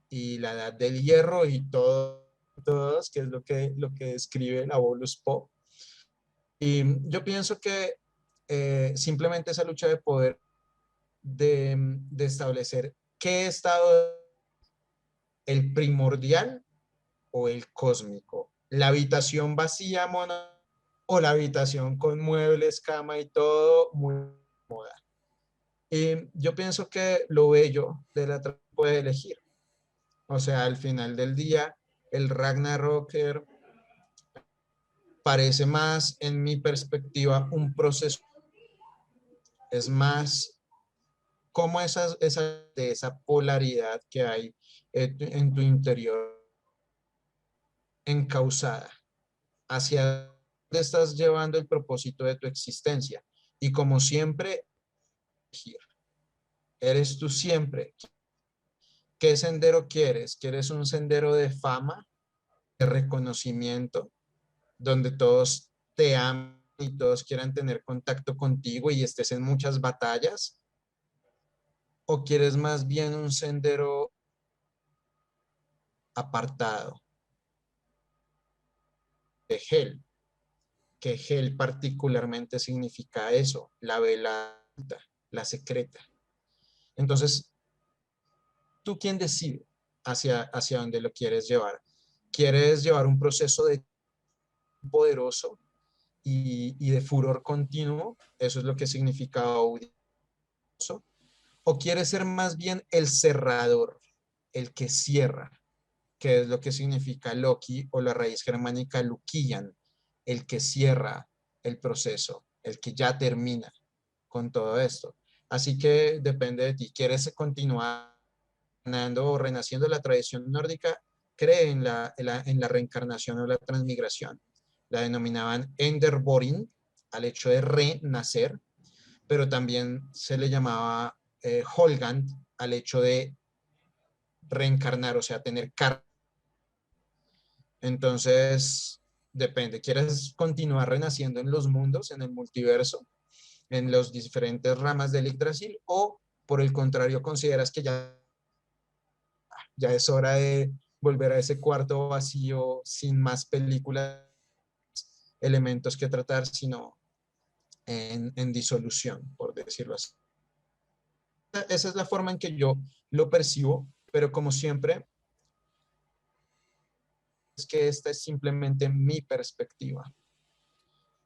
y la edad del hierro y todo, todos, que es lo que describe la Volus Pop. Y yo pienso que simplemente esa lucha de poder de establecer qué estado, el primordial o el cósmico, la habitación vacía, mona, o la habitación con muebles, cama y todo, muy moda. Y yo pienso que lo bello de la puede elegir. O sea, al final del día, el Ragnaroker parece más, en mi perspectiva, un proceso. Es más como de esa polaridad que hay en tu interior encauzada, hacia dónde estás llevando el propósito de tu existencia. Y como siempre, eres tú siempre. ¿Qué sendero quieres? ¿Quieres un sendero de fama, de reconocimiento, donde todos te amen y todos quieran tener contacto contigo y estés en muchas batallas? ¿O quieres más bien un sendero apartado de Hel? Que Hel particularmente significa eso, la velada, la secreta. Entonces, ¿tú quién decide hacia dónde lo quieres llevar? ¿Quieres llevar un proceso de poderoso y de furor continuo? Eso es lo que significa audioso. ¿O quieres ser más bien el cerrador, el que cierra, que es lo que significa Loki o la raíz germánica Lukian, el que cierra el proceso, el que ya termina con todo esto? Así que depende de ti. ¿Quieres continuar o renaciendo la tradición nórdica? Cree en la reencarnación o la transmigración. La denominaban Enderborin, al hecho de renacer, pero también se le llamaba Holgand, al hecho de reencarnar, o sea, tener carne. Entonces, depende. ¿Quieres continuar renaciendo en los mundos, en el multiverso, en las diferentes ramas del Yggdrasil? ¿O, por el contrario, consideras que ya es hora de volver a ese cuarto vacío sin más películas, elementos que tratar, sino en disolución, por decirlo así? Esa es la forma en que yo lo percibo, pero como siempre, es que esta es simplemente mi perspectiva.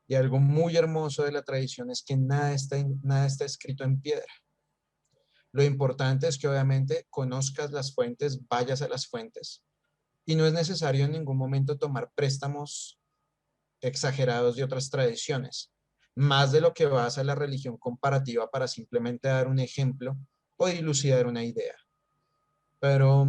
Y algo muy hermoso de la tradición es que nada está escrito en piedra. Lo importante es que obviamente conozcas las fuentes, vayas a las fuentes, y no es necesario en ningún momento tomar préstamos exagerados de otras tradiciones, más de lo que vas a la religión comparativa para simplemente dar un ejemplo o dilucidar una idea. Pero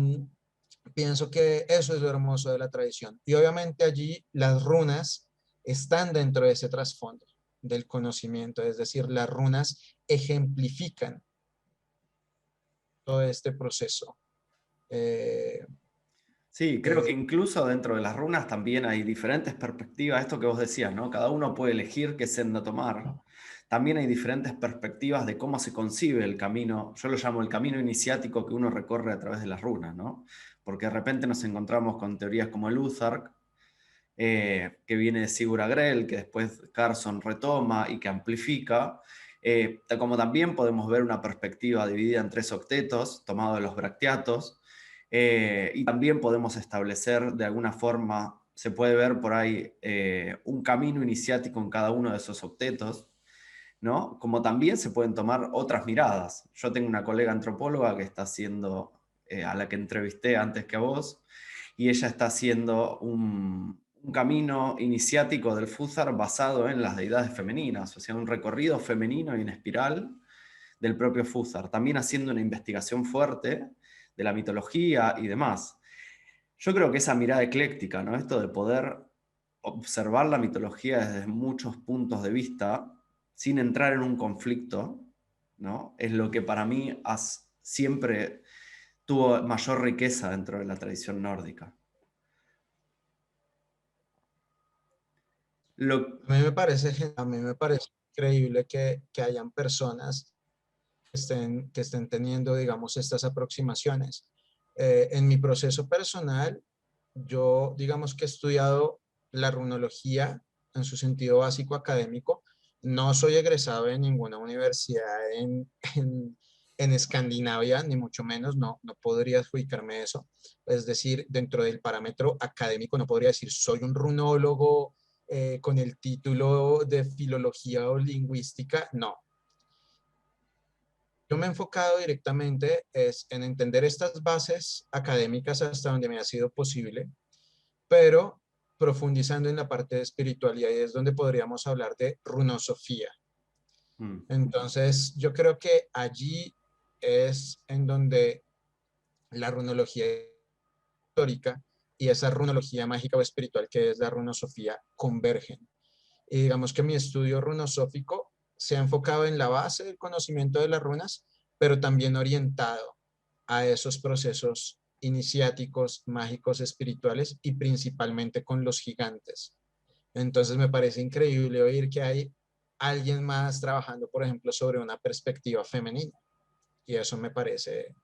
pienso que eso es lo hermoso de la tradición. Y obviamente allí las runas están dentro de ese trasfondo del conocimiento, es decir, las runas ejemplifican todo este proceso. Eh, Sí, creo que de, incluso dentro de las runas también hay diferentes perspectivas. Esto que vos decías, ¿no? Cada uno puede elegir qué senda tomar. también hay diferentes perspectivas de cómo se concibe el camino, yo lo llamo el camino iniciático que uno recorre a través de las runas, ¿no? Porque de repente nos encontramos con teorías como el Uthark, que viene de Sigurd Agrell, que después Carson retoma y que amplifica, como también podemos ver una perspectiva dividida en 3 octetos, tomado de los bracteatos, y también podemos establecer de alguna forma, se puede ver por ahí un camino iniciático en cada uno de esos octetos, ¿no? Como también se pueden tomar otras miradas. Yo tengo una colega antropóloga que está haciendo, a la que entrevisté antes que a vos, y ella está haciendo un camino iniciático del Futhar basado en las deidades femeninas, o sea, un recorrido femenino y en espiral del propio Futhar, también haciendo una investigación fuerte de la mitología y demás. Yo creo que esa mirada ecléctica, ¿no? Esto de poder observar la mitología desde muchos puntos de vista, sin entrar en un conflicto, ¿no? Es lo que para mí siempre tuvo mayor riqueza dentro de la tradición nórdica. Lo, A mí me parece increíble que hayan personas que estén teniendo, digamos, estas aproximaciones. En mi proceso personal, yo, digamos que he estudiado la runología en su sentido básico académico. No soy egresado de ninguna universidad en Escandinavia, ni mucho menos, no podría adjudicarme eso. Es decir, dentro del parámetro académico no podría decir soy un runólogo con el título de filología o lingüística, no. Yo me he enfocado directamente es en entender estas bases académicas hasta donde me ha sido posible, pero profundizando en la parte de espiritualidad y es donde podríamos hablar de runosofía. mm, Entonces, yo creo que allí es en donde la runología histórica y esa runología mágica o espiritual que es la runosofía convergen. Y digamos que mi estudio runosófico se ha enfocado en la base del conocimiento de las runas, pero también orientado a esos procesos iniciáticos, mágicos, espirituales y principalmente con los gigantes. Entonces me parece increíble oír que hay alguien más trabajando, por ejemplo, sobre una perspectiva femenina. Y eso me parece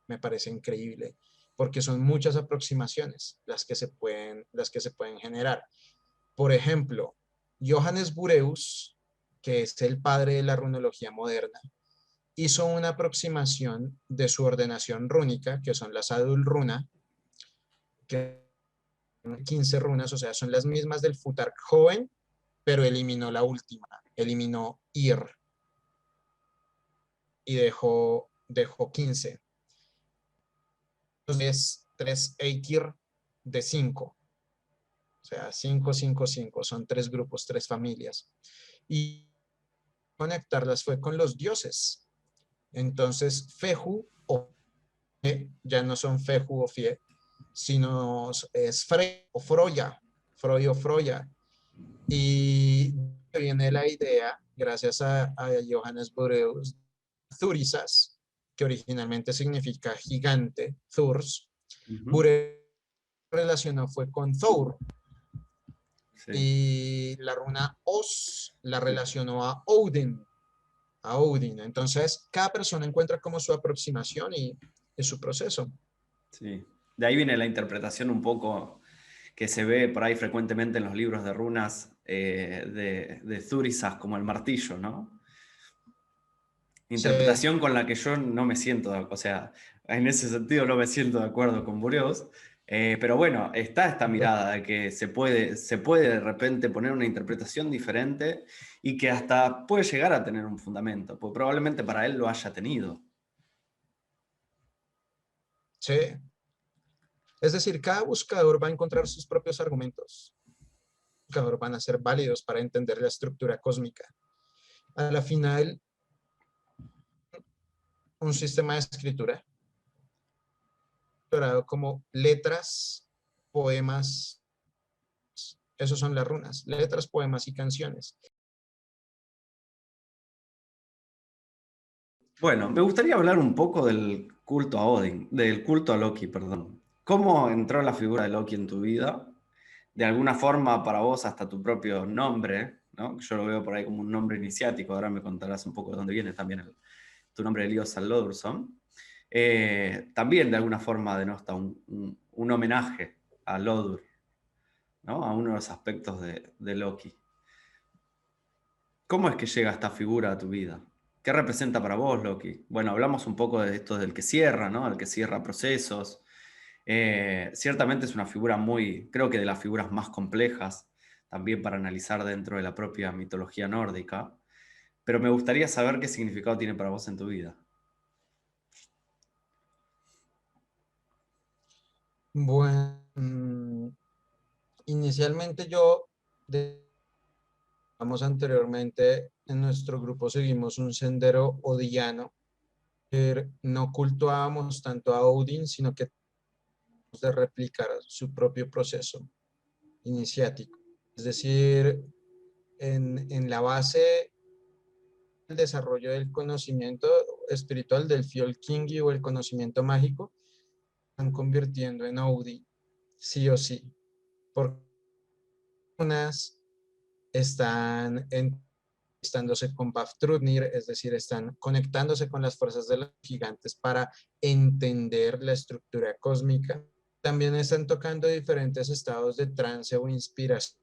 increíble, porque son muchas aproximaciones las que se pueden generar. Por ejemplo, Johannes Bureus, que es el padre de la runología moderna, hizo una aproximación de su ordenación rúnica, que son las Adul Runa, que son 15 runas, o sea, son las mismas del Futhark joven, pero eliminó la última, eliminó Ir y dejó 15. Entonces, 3 Eikir de 5, o sea, 5, 5, 5, son 3 grupos, 3 familias. Y conectarlas fue con los dioses. Entonces, Fehu o Fie, ya no son Fehu o Fie, sino es Frey o Froya, Freud o Froya. Y viene la idea, gracias a Johannes Boreus, Thurisas, que originalmente significa gigante, Thurs. ujú, Boreus relacionó fue con Thor, sí. y la runa Os la relacionó a Odin, a Odin. Entonces, cada persona encuentra como su aproximación y su proceso. Sí. De ahí viene la interpretación un poco que se ve por ahí frecuentemente en los libros de runas de Thurisas como el martillo, ¿no? Sí, Interpretación con la que yo no me siento, o sea, en ese sentido no me siento de acuerdo con Bureos, pero bueno, está esta mirada de que se puede de repente poner una interpretación diferente y que hasta puede llegar a tener un fundamento, pues probablemente para él lo haya tenido. sí. Es decir, cada buscador va a encontrar sus propios argumentos. Los buscadores van a ser válidos para entender la estructura cósmica. A la final, un sistema de escritura como letras, poemas, esos son las runas, letras, poemas y canciones. Bueno, me gustaría hablar un poco del culto a Odin, del culto a Loki, perdón. ¿Cómo entró la figura de Loki en tu vida? De alguna forma para vos hasta tu propio nombre, ¿no? Yo lo veo por ahí como un nombre iniciático, ahora me contarás un poco de dónde viene también tu nombre de Líos al Lodurson. También de alguna forma denota un homenaje a Lodur, ¿no? A uno de los aspectos de Loki. ¿Cómo es que llega esta figura a tu vida? ¿Qué representa para vos Loki? Bueno, hablamos un poco de esto del que cierra, ¿no? El que cierra procesos. Ciertamente es una figura muy, creo que de las figuras más complejas también para analizar dentro de la propia mitología nórdica, pero me gustaría saber qué significado tiene para vos en tu vida. Bueno, inicialmente yo, vamos anteriormente, en nuestro grupo seguimos un sendero odiano. No cultuábamos tanto a Odin, sino que de replicar su propio proceso iniciático. Es decir, en la base del desarrollo del conocimiento espiritual del Fjolkingi o el conocimiento mágico, están convirtiendo en Odin, sí o sí. Porque unas están estándose con Vafthrudnir, es decir, están conectándose con las fuerzas de los gigantes para entender la estructura cósmica. También están tocando diferentes estados de trance o inspiración,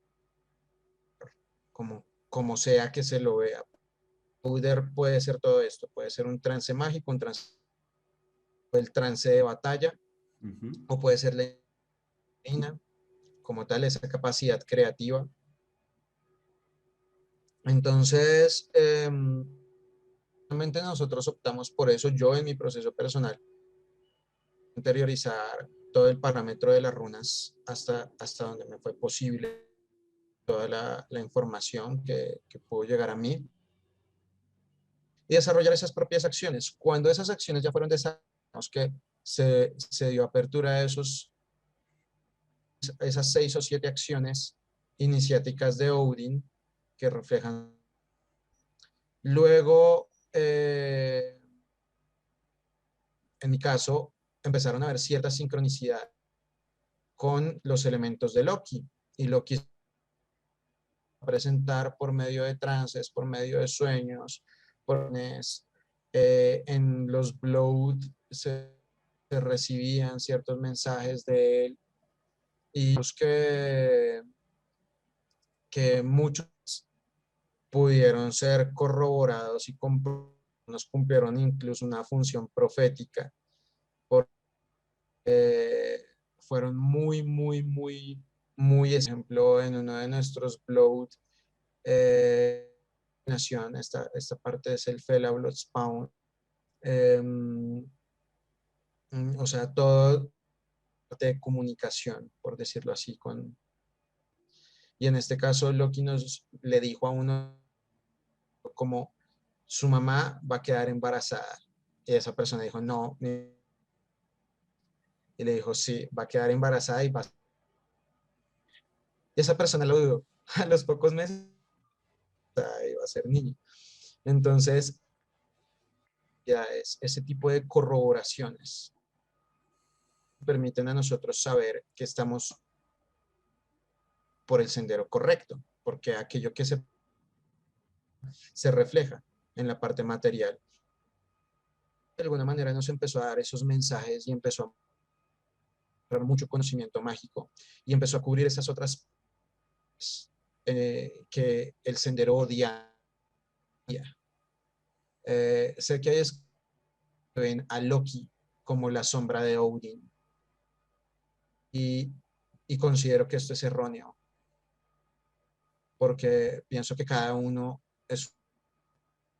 como sea que se lo vea. Uder puede ser todo esto, puede ser un trance mágico, el trance de batalla, o puede ser la como tal, esa capacidad creativa. Entonces, realmente nosotros optamos por eso. Yo en mi proceso personal, interiorizar todo el parámetro de las runas hasta donde me fue posible, toda la información que pudo llegar a mí y desarrollar esas propias acciones. Cuando esas acciones ya fueron desarrolladas, que se dio apertura a esas 6 o 7 acciones iniciáticas de Odin que reflejan. Luego, en mi caso, empezaron a haber cierta sincronicidad con los elementos de Loki. Y Loki se va a presentar por medio de trances, por medio de sueños, en los Blood se recibían ciertos mensajes de él y que muchos pudieron ser corroborados y nos cumplieron incluso una función profética. Porque fueron muy ejemplo en uno de nuestros Blood nación, esta parte es el Fela Blood Spawn. O sea, todo de comunicación, por decirlo así, y en este caso Loki le dijo a uno como su mamá va a quedar embarazada. Y esa persona dijo, no. Y le dijo, sí, va a quedar embarazada y esa persona lo dudó. A los pocos meses iba a ser niño. Entonces, ya es ese tipo de corroboraciones permiten a nosotros saber que estamos por el sendero correcto, porque aquello que se refleja en la parte material, de alguna manera nos empezó a dar esos mensajes y empezó a dar mucho conocimiento mágico y empezó a cubrir esas otras que el sendero odia. Sé que hay ven a Loki como la sombra de Odin y, y considero que esto es erróneo porque pienso que cada uno es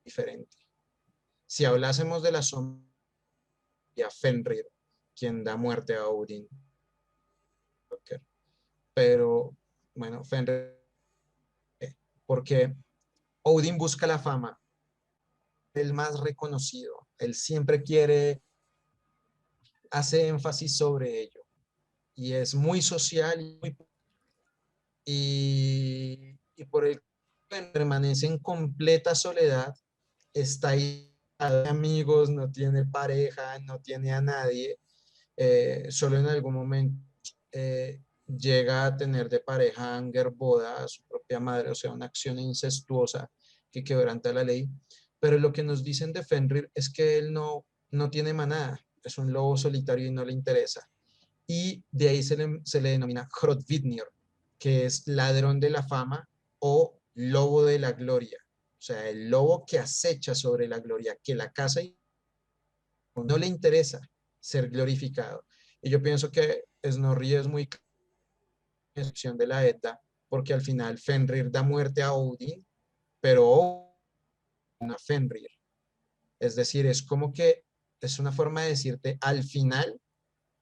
diferente. Si hablásemos de la sombra, Fenrir, quien da muerte a Odin, pero bueno, Fenrir, porque Odin busca la fama, el más reconocido, él siempre hace énfasis sobre ello y es muy social y por el que permanece en completa soledad, está ahí, de amigos, no tiene pareja, no tiene a nadie, solo en algún momento llega a tener de pareja a Angerboda, a su propia madre, o sea, una acción incestuosa que quebranta la ley. Pero lo que nos dicen de Fenrir es que él no tiene manada, es un lobo solitario y no le interesa. Y de ahí se le denomina Hrothvitnir, que es ladrón de la fama o lobo de la gloria. O sea, el lobo que acecha sobre la gloria, que la caza y no le interesa ser glorificado. Y yo pienso que Snorri es muy excepción de la Edda, porque al final Fenrir da muerte a Odin, pero Odin a Fenrir. Es decir, es como que es una forma de decirte, al final,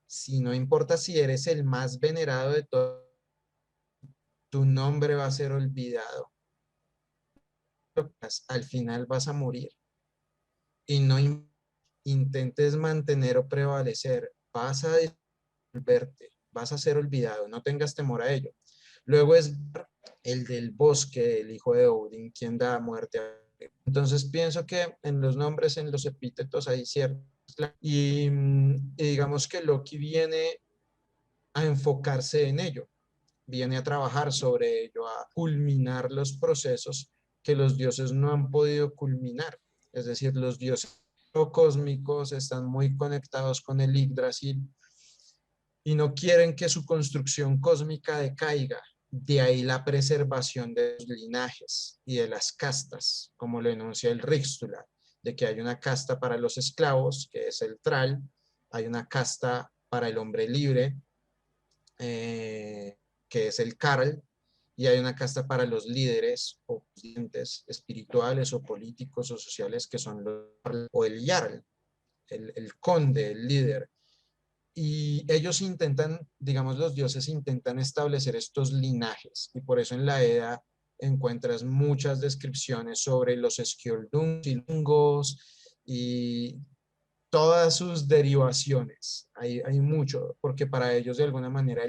si no importa si eres el más venerado de todos, tu nombre va a ser olvidado. Al final vas a morir y no intentes mantener o prevalecer, vas a disolverte, vas a ser olvidado, no tengas temor a ello. Luego es el del bosque, el hijo de Odin, quien da muerte a... Entonces pienso que en los nombres, en los epítetos hay cierto. Y digamos que Loki viene a enfocarse en ello, viene a trabajar sobre ello, a culminar los procesos que los dioses no han podido culminar. Es decir, los dioses cósmicos están muy conectados con el Yggdrasil y no quieren que su construcción cósmica decaiga. De ahí la preservación de los linajes y de las castas, como lo enuncia el Ríxtula, de que hay una casta para los esclavos, que es el Thrall, hay una casta para el hombre libre, que es el Karl, y hay una casta para los líderes o presidentes espirituales o políticos o sociales, que son los, o el Jarl, el conde, el líder. Y ellos intentan, digamos, los dioses intentan establecer estos linajes, y por eso en la Edda encuentras muchas descripciones sobre los Skjoldungs y Lungos y todas sus derivaciones. Hay mucho, porque para ellos de alguna manera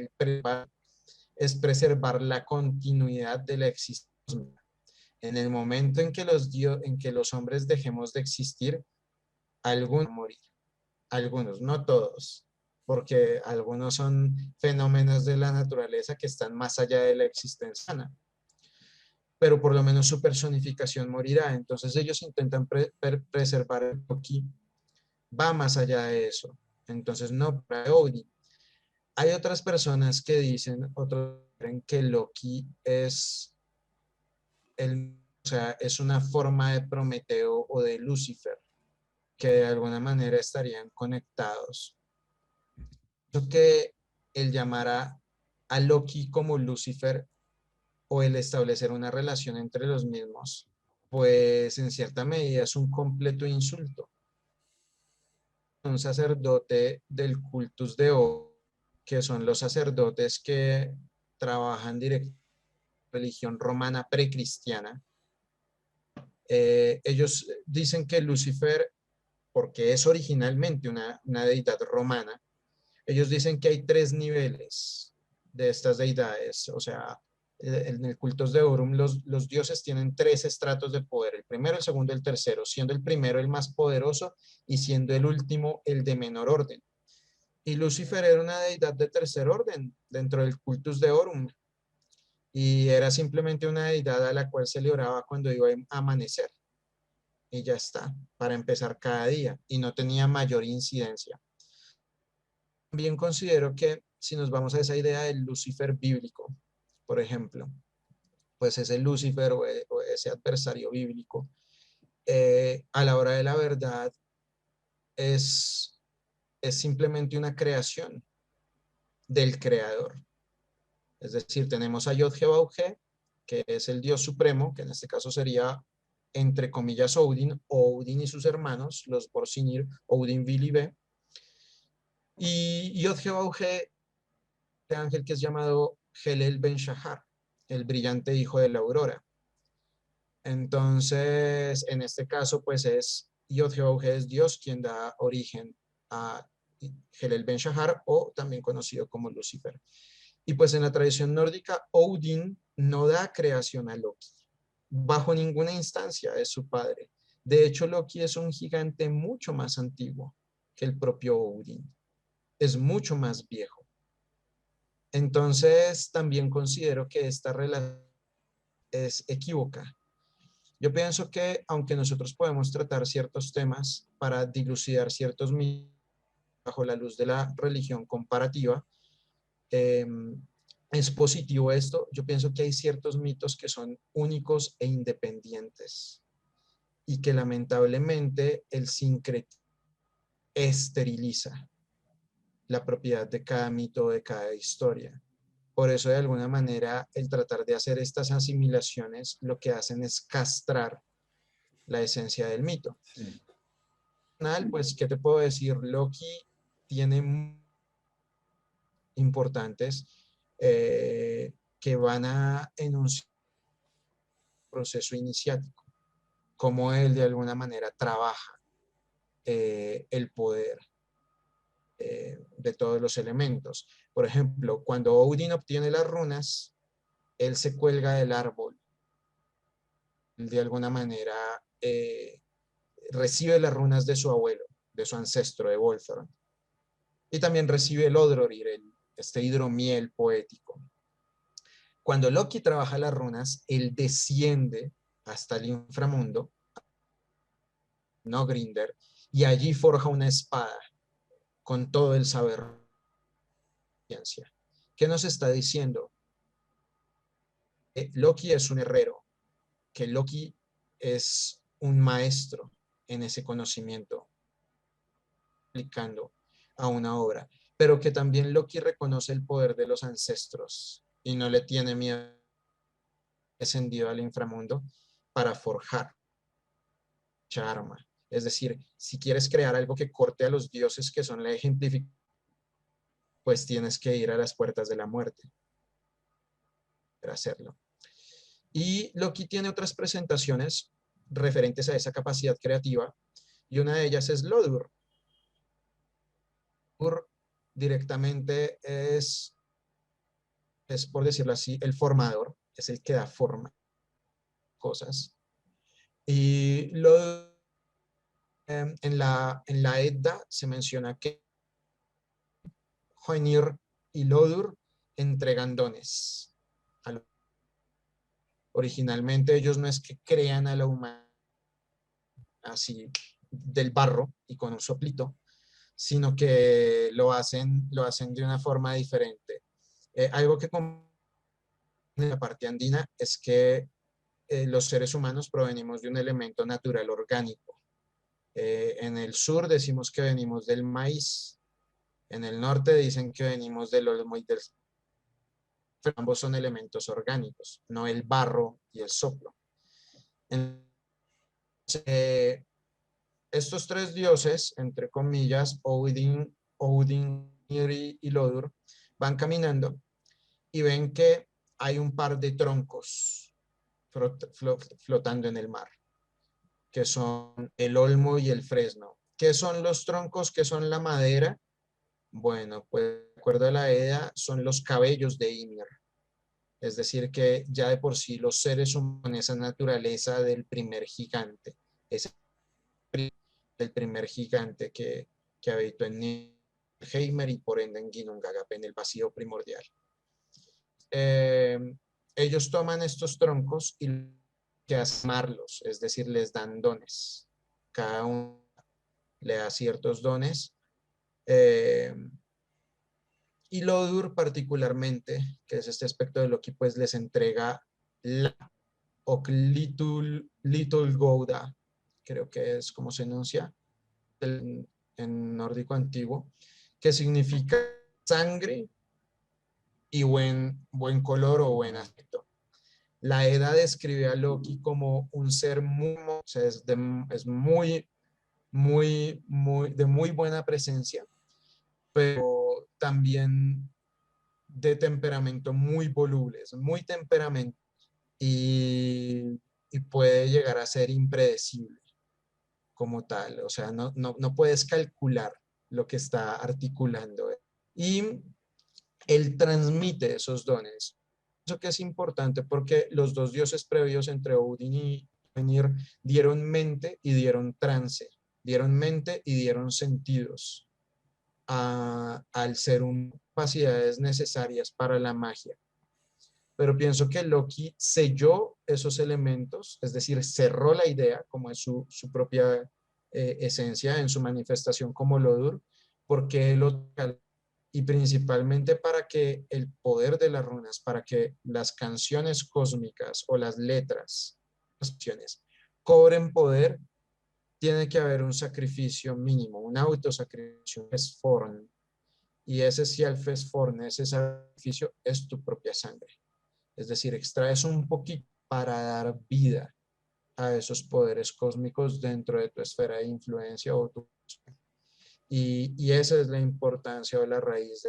es preservar la continuidad de la existencia. En el momento en que en que los hombres dejemos de existir, algunos van a morir, algunos, no todos, porque algunos son fenómenos de la naturaleza que están más allá de la existencia humana, pero por lo menos su personificación morirá. Entonces ellos intentan preservar el Loki, va más allá de eso. Entonces no para Odin. Hay otras personas que dicen, otros creen que Loki es o sea, es una forma de Prometeo o de Lucifer, que de alguna manera estarían conectados. Creo que el llamar a Loki como Lucifer o el establecer una relación entre los mismos, pues en cierta medida es un completo insulto. Un sacerdote del cultus de O, que son los sacerdotes que trabajan directamente en la religión romana precristiana, ellos dicen que Lucifer, porque es originalmente una deidad romana, ellos dicen que hay tres niveles de estas deidades. O sea, en el cultos de Aurum los dioses tienen tres estratos de poder, el primero, el segundo y el tercero, siendo el primero el más poderoso y siendo el último el de menor orden. Y Lucifer era una deidad de tercer orden dentro del cultus de Aurum, y era simplemente una deidad a la cual se le oraba cuando iba a amanecer, y ya está, para empezar cada día, y no tenía mayor incidencia. También considero que si nos vamos a esa idea del Lucifer bíblico, por ejemplo, pues ese Lucifer o ese adversario bíblico, a la hora de la verdad es, es simplemente una creación del creador. Es decir, tenemos a Yod-Heh-Vauh-Heh, que es el Dios supremo, que en este caso sería, entre comillas, Odin, o Odin y sus hermanos, los Borsinir, Odin, Vili, Be. Y Yod-Heh-Vauh-Heh, este ángel que es llamado Helel Ben Shahar, el brillante hijo de la aurora. Entonces, en este caso, pues es Yod-Heh-Vauh-Heh, es Dios quien da origen a Helel Ben Shahar, o también conocido como Lucifer. Y pues en la tradición nórdica, Odin no da creación a Loki, bajo ninguna instancia es su padre. De hecho, Loki es un gigante mucho más antiguo que el propio Odin, es mucho más viejo. Entonces, también considero que esta relación es equívoca. Yo pienso que aunque nosotros podemos tratar ciertos temas para dilucidar ciertos mitos bajo la luz de la religión comparativa, eh, es positivo esto. Yo pienso que hay ciertos mitos que son únicos e independientes y que lamentablemente el sincretismo esteriliza la propiedad de cada mito o de cada historia. Por eso, de alguna manera, el tratar de hacer estas asimilaciones lo que hacen es castrar la esencia del mito. Sí. Pues, ¿qué te puedo decir? Loki tiene importantes que van a enunciar el proceso iniciático, cómo él de alguna manera trabaja el poder de todos los elementos. Por ejemplo, cuando Odin obtiene las runas, él se cuelga del árbol, de alguna manera recibe las runas de su abuelo, de su ancestro, de Volthorn, y también recibe el Odrorir, este hidromiel poético. Cuando Loki trabaja las runas, él desciende hasta el inframundo, no Grinder, y allí forja una espada con todo el saber. ¿Qué nos está diciendo? Loki es un herrero, que Loki es un maestro en ese conocimiento, aplicando a una obra, pero que también Loki reconoce el poder de los ancestros y no le tiene miedo descendido al inframundo para forjar dicha arma. Es decir, si quieres crear algo que corte a los dioses que son la ejemplificación, pues tienes que ir a las puertas de la muerte para hacerlo. Y Loki tiene otras presentaciones referentes a esa capacidad creativa, y una de ellas es Lodur. Lodur directamente es, por decirlo así, el formador, es el que da forma a cosas. Y Lodur, en la Edda se menciona que Hoenir y Lodur entregan dones. Originalmente ellos no es que crean a la humanidad así del barro y con un soplito, sino que lo hacen de una forma diferente. Algo que en la parte andina es que los seres humanos provenimos de un elemento natural orgánico. En el sur decimos que venimos del maíz, en el norte dicen que venimos del olmo y del... Pero ambos son elementos orgánicos, no el barro y el soplo. Entonces, estos tres dioses, entre comillas, Odin, y Lodur, van caminando y ven que hay un par de troncos flotando en el mar, que son el olmo y el fresno. ¿Qué son los troncos? ¿Qué son la madera? Bueno, pues de acuerdo a la Edda, son los cabellos de Ymir. Es decir, que ya de por sí los seres humanos, esa naturaleza del primer gigante, ese del primer gigante que habitó en Heimer y por ende en Ginnungagap, en el vacío primordial. Ellos toman estos troncos y que amarlos, es decir, les dan dones. Cada uno le da ciertos dones. Y Lodur particularmente, que es este aspecto de Loki, pues les entrega la Little Gouda, creo que es como se enuncia en nórdico antiguo, que significa sangre y buen color o buen aspecto. La Edda describe a Loki como un ser muy, o sea, es muy, de muy buena presencia, pero también de temperamento muy voluble, es muy temperamento y puede llegar a ser impredecible como tal, o sea, no puedes calcular lo que está articulando. Y él transmite esos dones. Eso que es importante porque los dos dioses previos entre Odin y Venir dieron mente y dieron trance, dieron mente y dieron sentidos a al ser capacidades necesarias para la magia. Pero pienso que Loki selló esos elementos, es decir, cerró la idea, como es su propia esencia en su manifestación como Lodur, porque y principalmente para que el poder de las runas, para que las canciones cósmicas o las letras, las canciones, cobren poder, tiene que haber un sacrificio mínimo, un autosacrificio, es forn. Y ese Sialfesforn, ese sacrificio, es tu propia sangre. Es decir, extraes un poquito para dar vida a esos poderes cósmicos dentro de tu esfera de influencia y esa es la importancia o la raíz.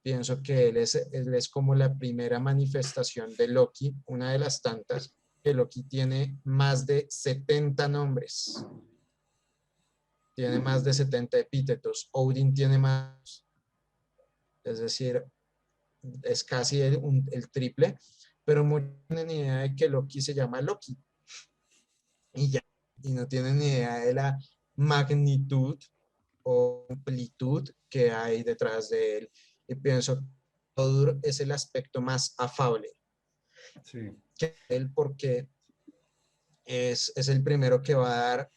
Pienso que él es como la primera manifestación de Loki, una de las tantas, que Loki tiene más de 70 nombres, tiene más de 70 epítetos, Odin tiene más, es decir, es casi el triple, pero muchos no tienen idea de que Loki se llama Loki y ya, y no tienen ni idea de la magnitud o amplitud que hay detrás de él. Y pienso que Odur es el aspecto más afable Sí. que él porque es el primero que va a dar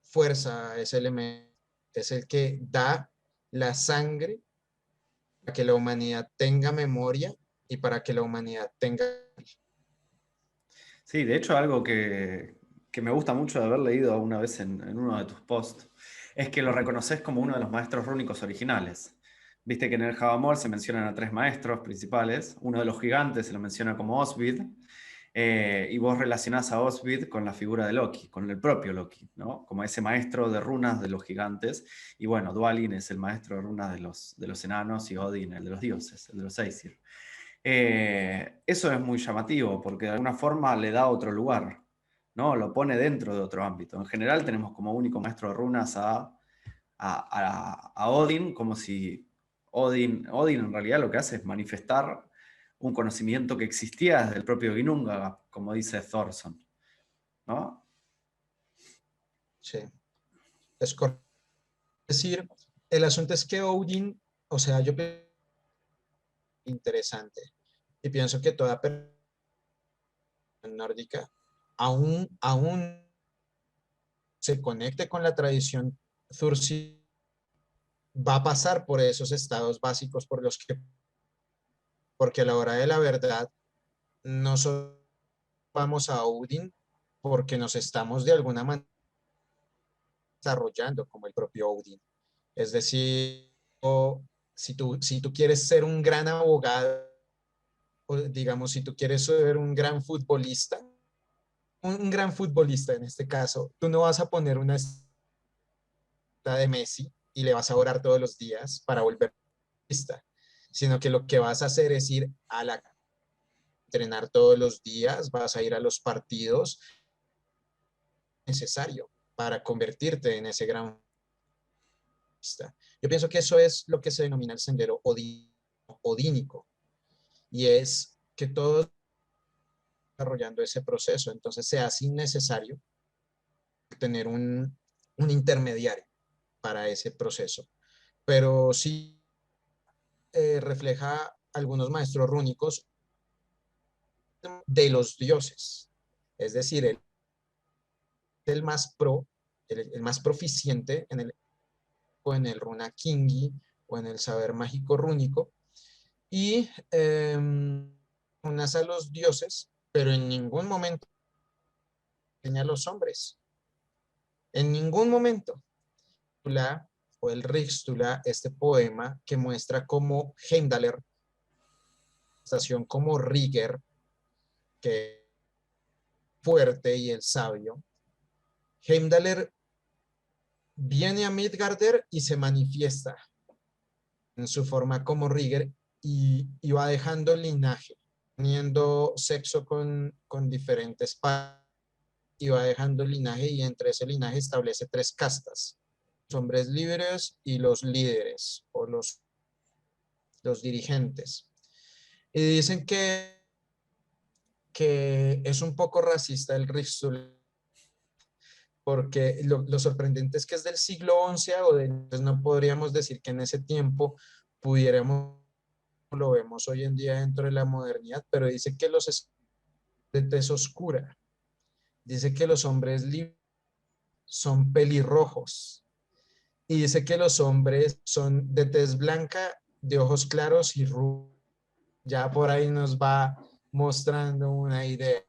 fuerza a ese elemento, es el que da la sangre para que la humanidad tenga memoria y para que la humanidad tenga... Sí, de hecho algo que me gusta mucho de haber leído una vez en uno de tus posts es que lo reconoces como uno de los maestros rúnicos originales. Viste que en el Javamol se mencionan a tres maestros principales, uno de los gigantes se lo menciona como Osvid, y vos relacionás a Osvid con la figura de Loki, con el propio Loki, ¿no? Como ese maestro de runas de los gigantes, y bueno, Dwalin es el maestro de runas de los enanos y Odin el de los dioses, el de los Aesir. Eso es muy llamativo porque de alguna forma le da otro lugar, ¿no? Lo pone dentro de otro ámbito. En general tenemos como único maestro de runas a Odin, como si Odin en realidad lo que hace es manifestar un conocimiento que existía desde el propio Ginnungagap, como dice Thorson, ¿no? Sí, es correcto. Es decir, el asunto es que Odin, o sea, yo pienso interesante y pienso que toda persona nórdica aún se conecte con la tradición Thursi, va a pasar por esos estados básicos por los que, porque a la hora de la verdad, no solo vamos a Odin porque nos estamos de alguna manera desarrollando como el propio Odin. Es decir, si tú quieres ser un gran abogado, o digamos, si tú quieres ser un gran futbolista en este caso, tú no vas a poner una de Messi y le vas a orar todos los días para volver futbolista, sino que lo que vas a hacer es ir a la entrenar todos los días, vas a ir a los partidos necesario para convertirte en ese gran futbolista. Yo pienso que eso es lo que se denomina el sendero odínico y es que todos desarrollando ese proceso, entonces se hace innecesario tener un intermediario para ese proceso. Pero sí refleja algunos maestros rúnicos de los dioses. Es decir, el más el más proficiente en el runa kingi o en el saber mágico rúnico y unas a los dioses, pero en ningún momento enseña a los hombres. En ningún momento. O el Ríxtula, este poema que muestra cómo Heimdallr, estación como Ríger, que es fuerte y el sabio, Heimdallr viene a Midgarder y se manifiesta en su forma como Ríger y va dejando linaje, teniendo sexo con diferentes partes y va dejando linaje y entre ese linaje establece tres castas, los hombres libres y los líderes o los dirigentes. Y dicen que es un poco racista el Ríxtula, porque lo sorprendente es que es del siglo XI entonces no podríamos decir que en ese tiempo pudiéramos, lo vemos hoy en día dentro de la modernidad, pero dice que los de tez oscura, dice que los hombres libres son pelirrojos y dice que los hombres son de tez blanca, de ojos claros y rubios. Ya por ahí nos va mostrando una idea,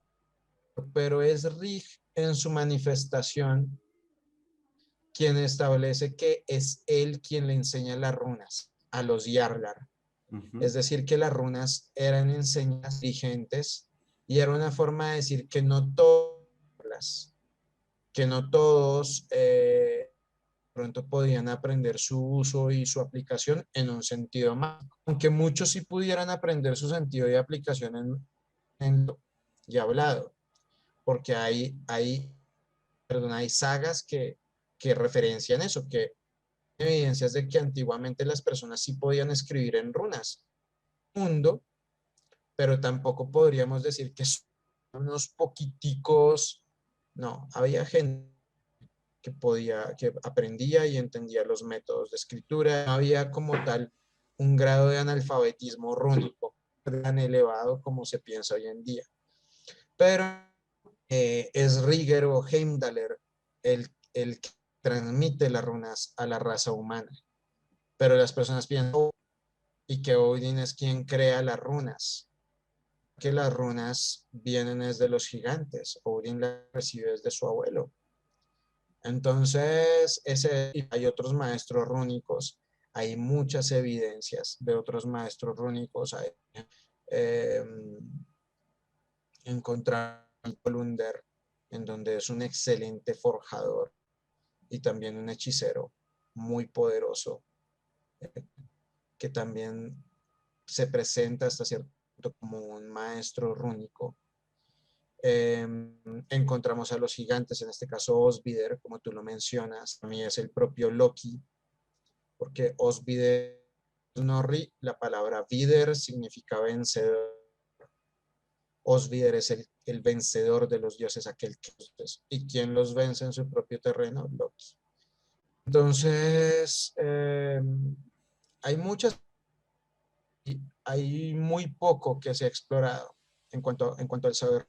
pero es Rig en su manifestación quien establece que es él quien le enseña las runas a los Yarlar. Es decir, que las runas eran enseñanzas vigentes y era una forma de decir que no todos pronto podían aprender su uso y su aplicación en un sentido más, aunque muchos sí pudieran aprender su sentido de aplicación en lo ya hablado, porque hay sagas que referencian eso, que evidencias de que antiguamente las personas sí podían escribir en runas. Mundo, pero tampoco podríamos decir que son unos poquiticos, no, había gente que aprendía y entendía los métodos de escritura, no había como tal un grado de analfabetismo rúnico tan elevado como se piensa hoy en día. Pero es Rieger o Heimdallr el que transmite las runas a la raza humana. Pero las personas piensan y que Odin es quien crea las runas, que las runas vienen desde los gigantes, Odin las recibe desde su abuelo. Entonces, hay otros maestros rúnicos, hay muchas evidencias de otros maestros rúnicos. Eh, Encontrar Lunder, en donde es un excelente forjador y también un hechicero muy poderoso, que también se presenta hasta cierto punto como un maestro rúnico. Encontramos a los gigantes, en este caso Osvider, como tú lo mencionas, a mí es el propio Loki, porque Osvider, Snorri, la palabra Vider significa vencedor. Osvider es el vencedor de los dioses, aquel que y quien los vence en su propio terreno, Loki. Entonces, hay muchas, hay muy poco que se ha explorado en cuanto al saber.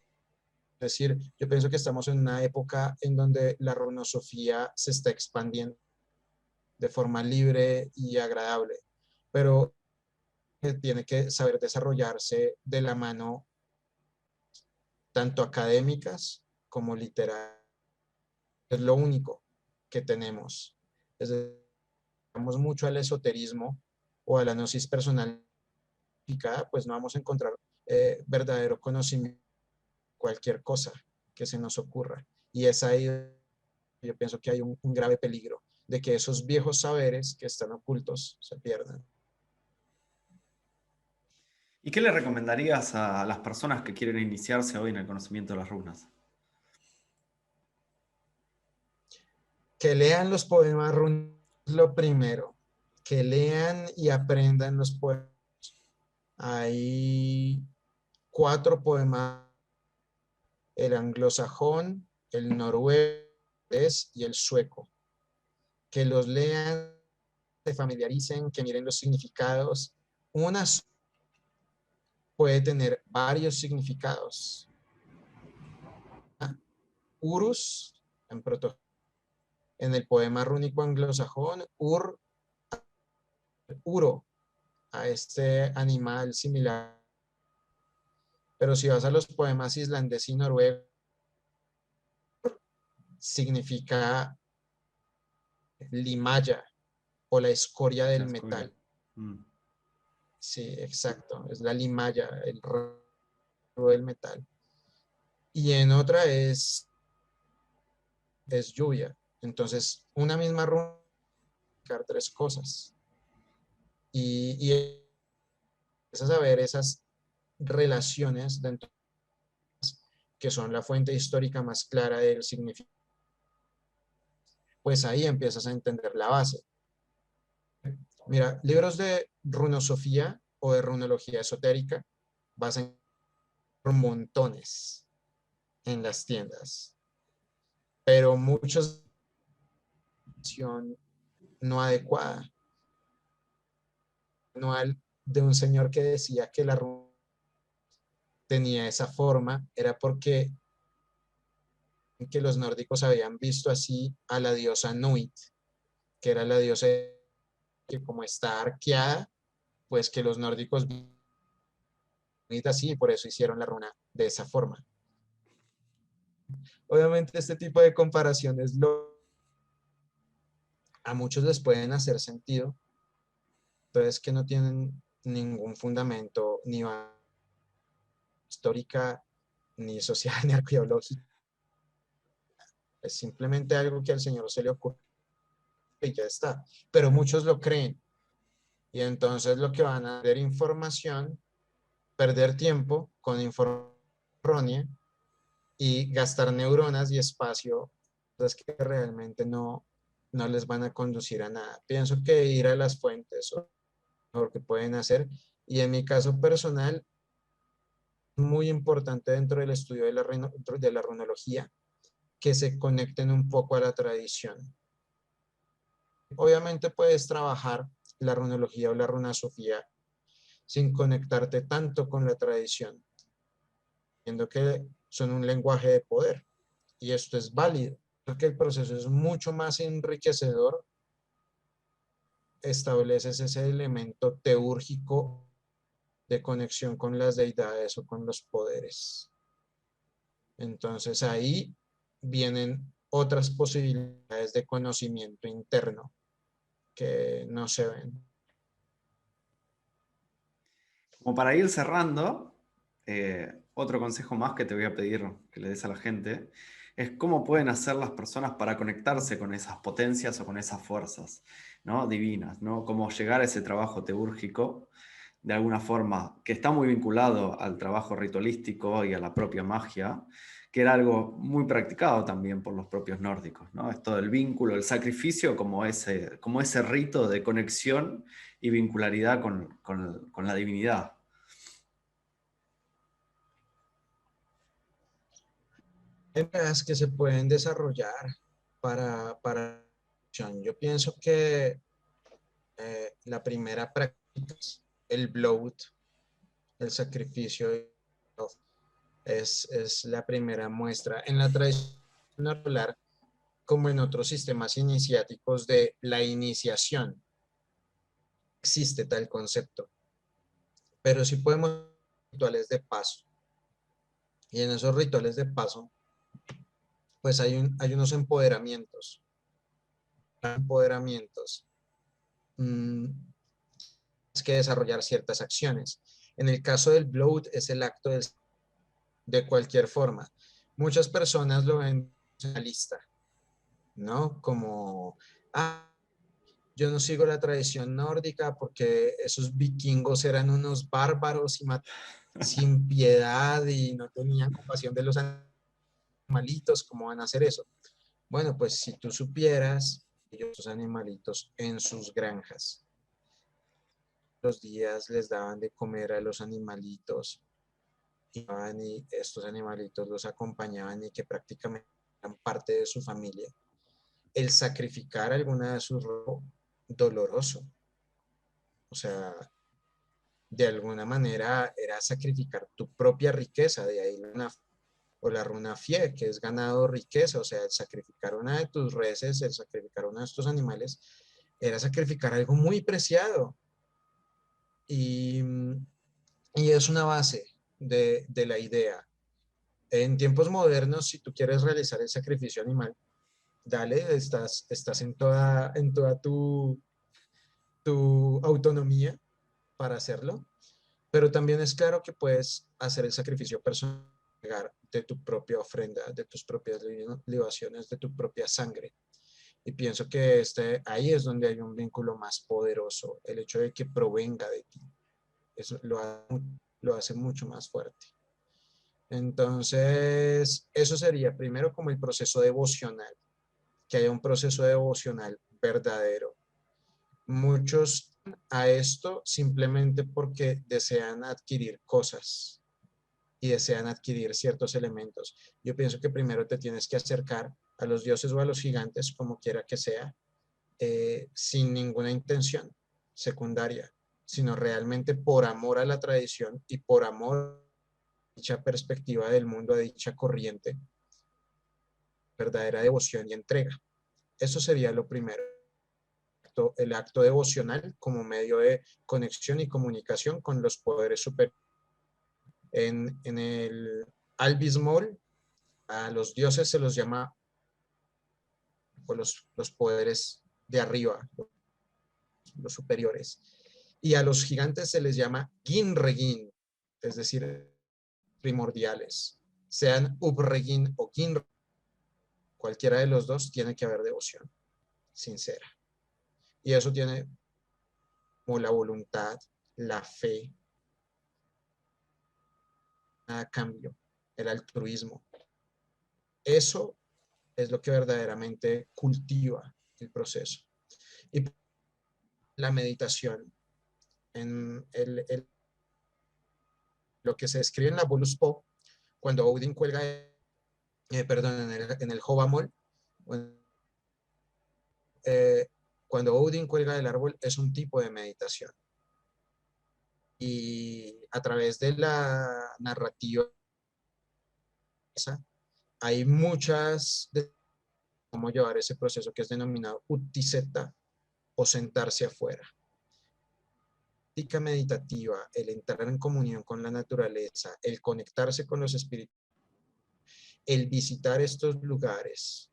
Es decir, yo pienso que estamos en una época en donde la runosofía se está expandiendo de forma libre y agradable, pero tiene que saber desarrollarse de la mano tanto académicas como literarias. Es lo único que tenemos. Es decir, vamos mucho al esoterismo o a la gnosis personal, pues no vamos a encontrar verdadero conocimiento de cualquier cosa que se nos ocurra. Y es ahí, yo pienso que hay un grave peligro de que esos viejos saberes que están ocultos se pierdan. ¿Y qué le recomendarías a las personas que quieren iniciarse hoy en el conocimiento de las runas? Que lean los poemas rúnicos, lo primero. Que lean y aprendan los poemas. Hay 4 poemas: el anglosajón, el noruego y el sueco. Que los lean, se familiaricen, que miren los significados. Una puede tener varios significados. Urus, en el poema rúnico anglosajón, Uro, a este animal similar. Pero si vas a los poemas islandés y noruego, significa limaya o la escoria La del escoria. metal. Sí, exacto, es la limaya, el rastro del metal. Y en otra es lluvia. Entonces, una misma runa puede 3 cosas. Y empiezas a ver esas relaciones dentro, que son la fuente histórica más clara del significado. Pues ahí empiezas a entender la base. Mira, libros de runosofía o de runología esotérica vas a encontrar montones en las tiendas, pero muchos no adecuada, manual de un señor que decía que la runa tenía esa forma, era porque que los nórdicos habían visto así a la diosa Nuit, que era la diosa que como está arqueada, pues que los nórdicos vieron así y por eso hicieron la runa de esa forma. Obviamente este tipo de comparaciones a muchos les pueden hacer sentido, pero es que no tienen ningún fundamento ni histórica, ni social, ni arqueológico. Es simplemente algo que al Señor se le ocurre y ya está. Pero muchos lo creen. Y entonces lo que van a ver información, perder tiempo con información errónea y gastar neuronas y espacio, cosas que realmente no les van a conducir a nada. Pienso que ir a las fuentes o lo que pueden hacer. Y en mi caso personal, muy importante dentro del estudio de la runología, que se conecten un poco a la tradición. Obviamente puedes trabajar la runología o la runasofía sin conectarte tanto con la tradición, viendo que son un lenguaje de poder y esto es válido, porque el proceso es mucho más enriquecedor, estableces ese elemento teúrgico de conexión con las deidades o con los poderes. Entonces ahí vienen otras posibilidades de conocimiento interno que no se ven. Como para ir cerrando, otro consejo más que te voy a pedir que le des a la gente es cómo pueden hacer las personas para conectarse con esas potencias o con esas fuerzas, ¿no? Divinas, ¿no? Cómo llegar a ese trabajo teúrgico de alguna forma que está muy vinculado al trabajo ritualístico y a la propia magia, que era algo muy practicado también por los propios nórdicos, ¿no? Esto del vínculo, el sacrificio como ese rito de conexión y vincularidad con la divinidad. Técnicas que se pueden desarrollar para yo pienso que la primera práctica es el bloat, el sacrificio es la primera muestra. En la tradición oral, como en otros sistemas iniciáticos de la iniciación, existe tal concepto, pero sí podemos rituales de paso. Y en esos rituales de paso, pues hay unos empoderamientos mmm, que desarrollar ciertas acciones. En el caso del bloat es el acto de cualquier forma. Muchas personas lo ven en la lista, ¿no? Como, yo no sigo la tradición nórdica porque esos vikingos eran unos bárbaros y sin piedad y no tenían compasión de los animalitos, ¿cómo van a hacer eso? Bueno, pues si tú supieras, ellos, esos animalitos en sus granjas, los días les daban de comer a los animalitos y estos animalitos los acompañaban y que prácticamente eran parte de su familia. El sacrificar alguna de sus doloroso, o sea, de alguna manera era sacrificar tu propia riqueza, de ahí o la runa fie, que es ganado riqueza, o sea, el sacrificar una de tus reses, el sacrificar uno de estos animales, era sacrificar algo muy preciado. Y, y es una base de la idea. En tiempos modernos, si tú quieres realizar el sacrificio animal, dale, estás en toda tu autonomía para hacerlo, pero también es claro que puedes hacer el sacrificio personal de tu propia ofrenda, de tus propias libaciones, de tu propia sangre. Y pienso que ahí es donde hay un vínculo más poderoso, el hecho de que provenga de ti. Eso lo hace mucho más fuerte. Entonces, eso sería primero como el proceso devocional, que haya un proceso devocional verdadero. Muchos a esto simplemente porque desean adquirir cosas y desean adquirir ciertos elementos. Yo pienso que primero te tienes que acercar a los dioses o a los gigantes, como quiera que sea, sin ninguna intención secundaria, sino realmente por amor a la tradición y por amor a dicha perspectiva del mundo, a dicha corriente, verdadera devoción y entrega. Eso sería lo primero, el acto devocional como medio de conexión y comunicación con los poderes superiores. En el Albismol, a los dioses se los llama, o los poderes de arriba, los superiores, y a los gigantes se les llama Ginregin, es decir, primordiales. Sean Ubregin o Gin, cualquiera de los dos, tiene que haber devoción sincera. Y eso tiene como la voluntad, la fe, a cambio, el altruismo. Eso es lo que verdaderamente cultiva el proceso. Y la meditación, en lo que se describe en la Bolus Po, cuando Odin cuelga, perdón, en el Hobamol, cuando Odin cuelga del árbol, es un tipo de meditación. Y a través de la narrativa hay muchas de cómo llevar ese proceso que es denominado uttisetta o sentarse afuera. La práctica meditativa, el entrar en comunión con la naturaleza, el conectarse con los espíritus, el visitar estos lugares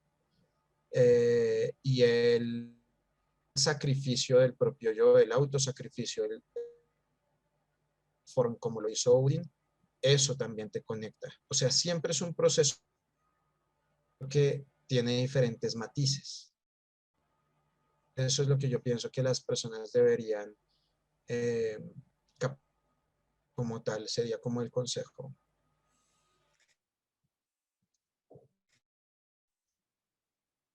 y el sacrificio del propio yo, el autosacrificio, como lo hizo Odin, eso también te conecta. O sea, siempre es un proceso que tiene diferentes matices. Eso es lo que yo pienso que las personas deberían, como tal, sería como el consejo.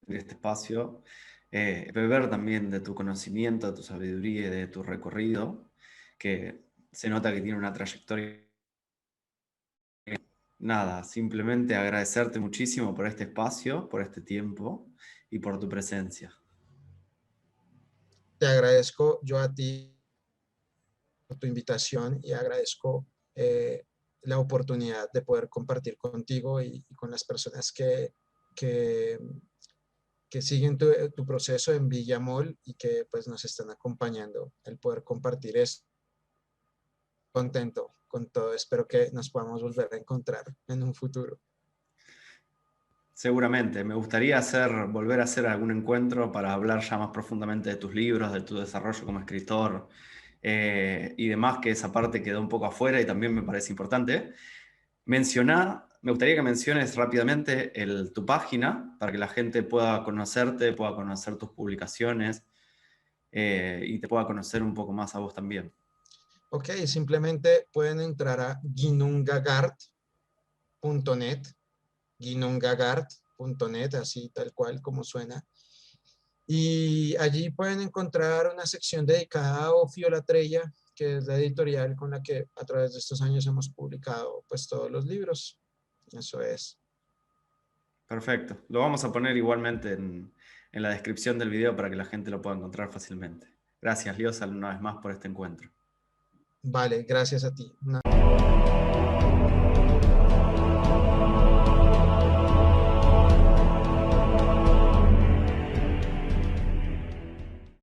De este espacio, beber también de tu conocimiento, de tu sabiduría y de tu recorrido, que se nota que tiene una trayectoria. Nada, simplemente agradecerte muchísimo por este espacio, por este tiempo y por tu presencia. Te agradezco yo a ti por tu invitación y agradezco la oportunidad de poder compartir contigo y con las personas que, que siguen tu proceso en Villamol y que pues nos están acompañando, el poder compartir esto. Contento con todo, espero que nos podamos volver a encontrar en un futuro. Seguramente, me gustaría volver a hacer algún encuentro para hablar ya más profundamente de tus libros, de tu desarrollo como escritor y demás, que esa parte quedó un poco afuera y también me parece importante. Me gustaría que menciones rápidamente tu página para que la gente pueda conocerte, pueda conocer tus publicaciones y te pueda conocer un poco más a vos también. Ok, simplemente pueden entrar a ginnungagard.net, así tal cual como suena. Y allí pueden encontrar una sección dedicada a Ofio Latreia, que es la editorial con la que a través de estos años hemos publicado pues todos los libros. Eso es. Perfecto. Lo vamos a poner igualmente en la descripción del video para que la gente lo pueda encontrar fácilmente. Gracias, Liosa, una vez más por este encuentro. Vale, gracias a ti.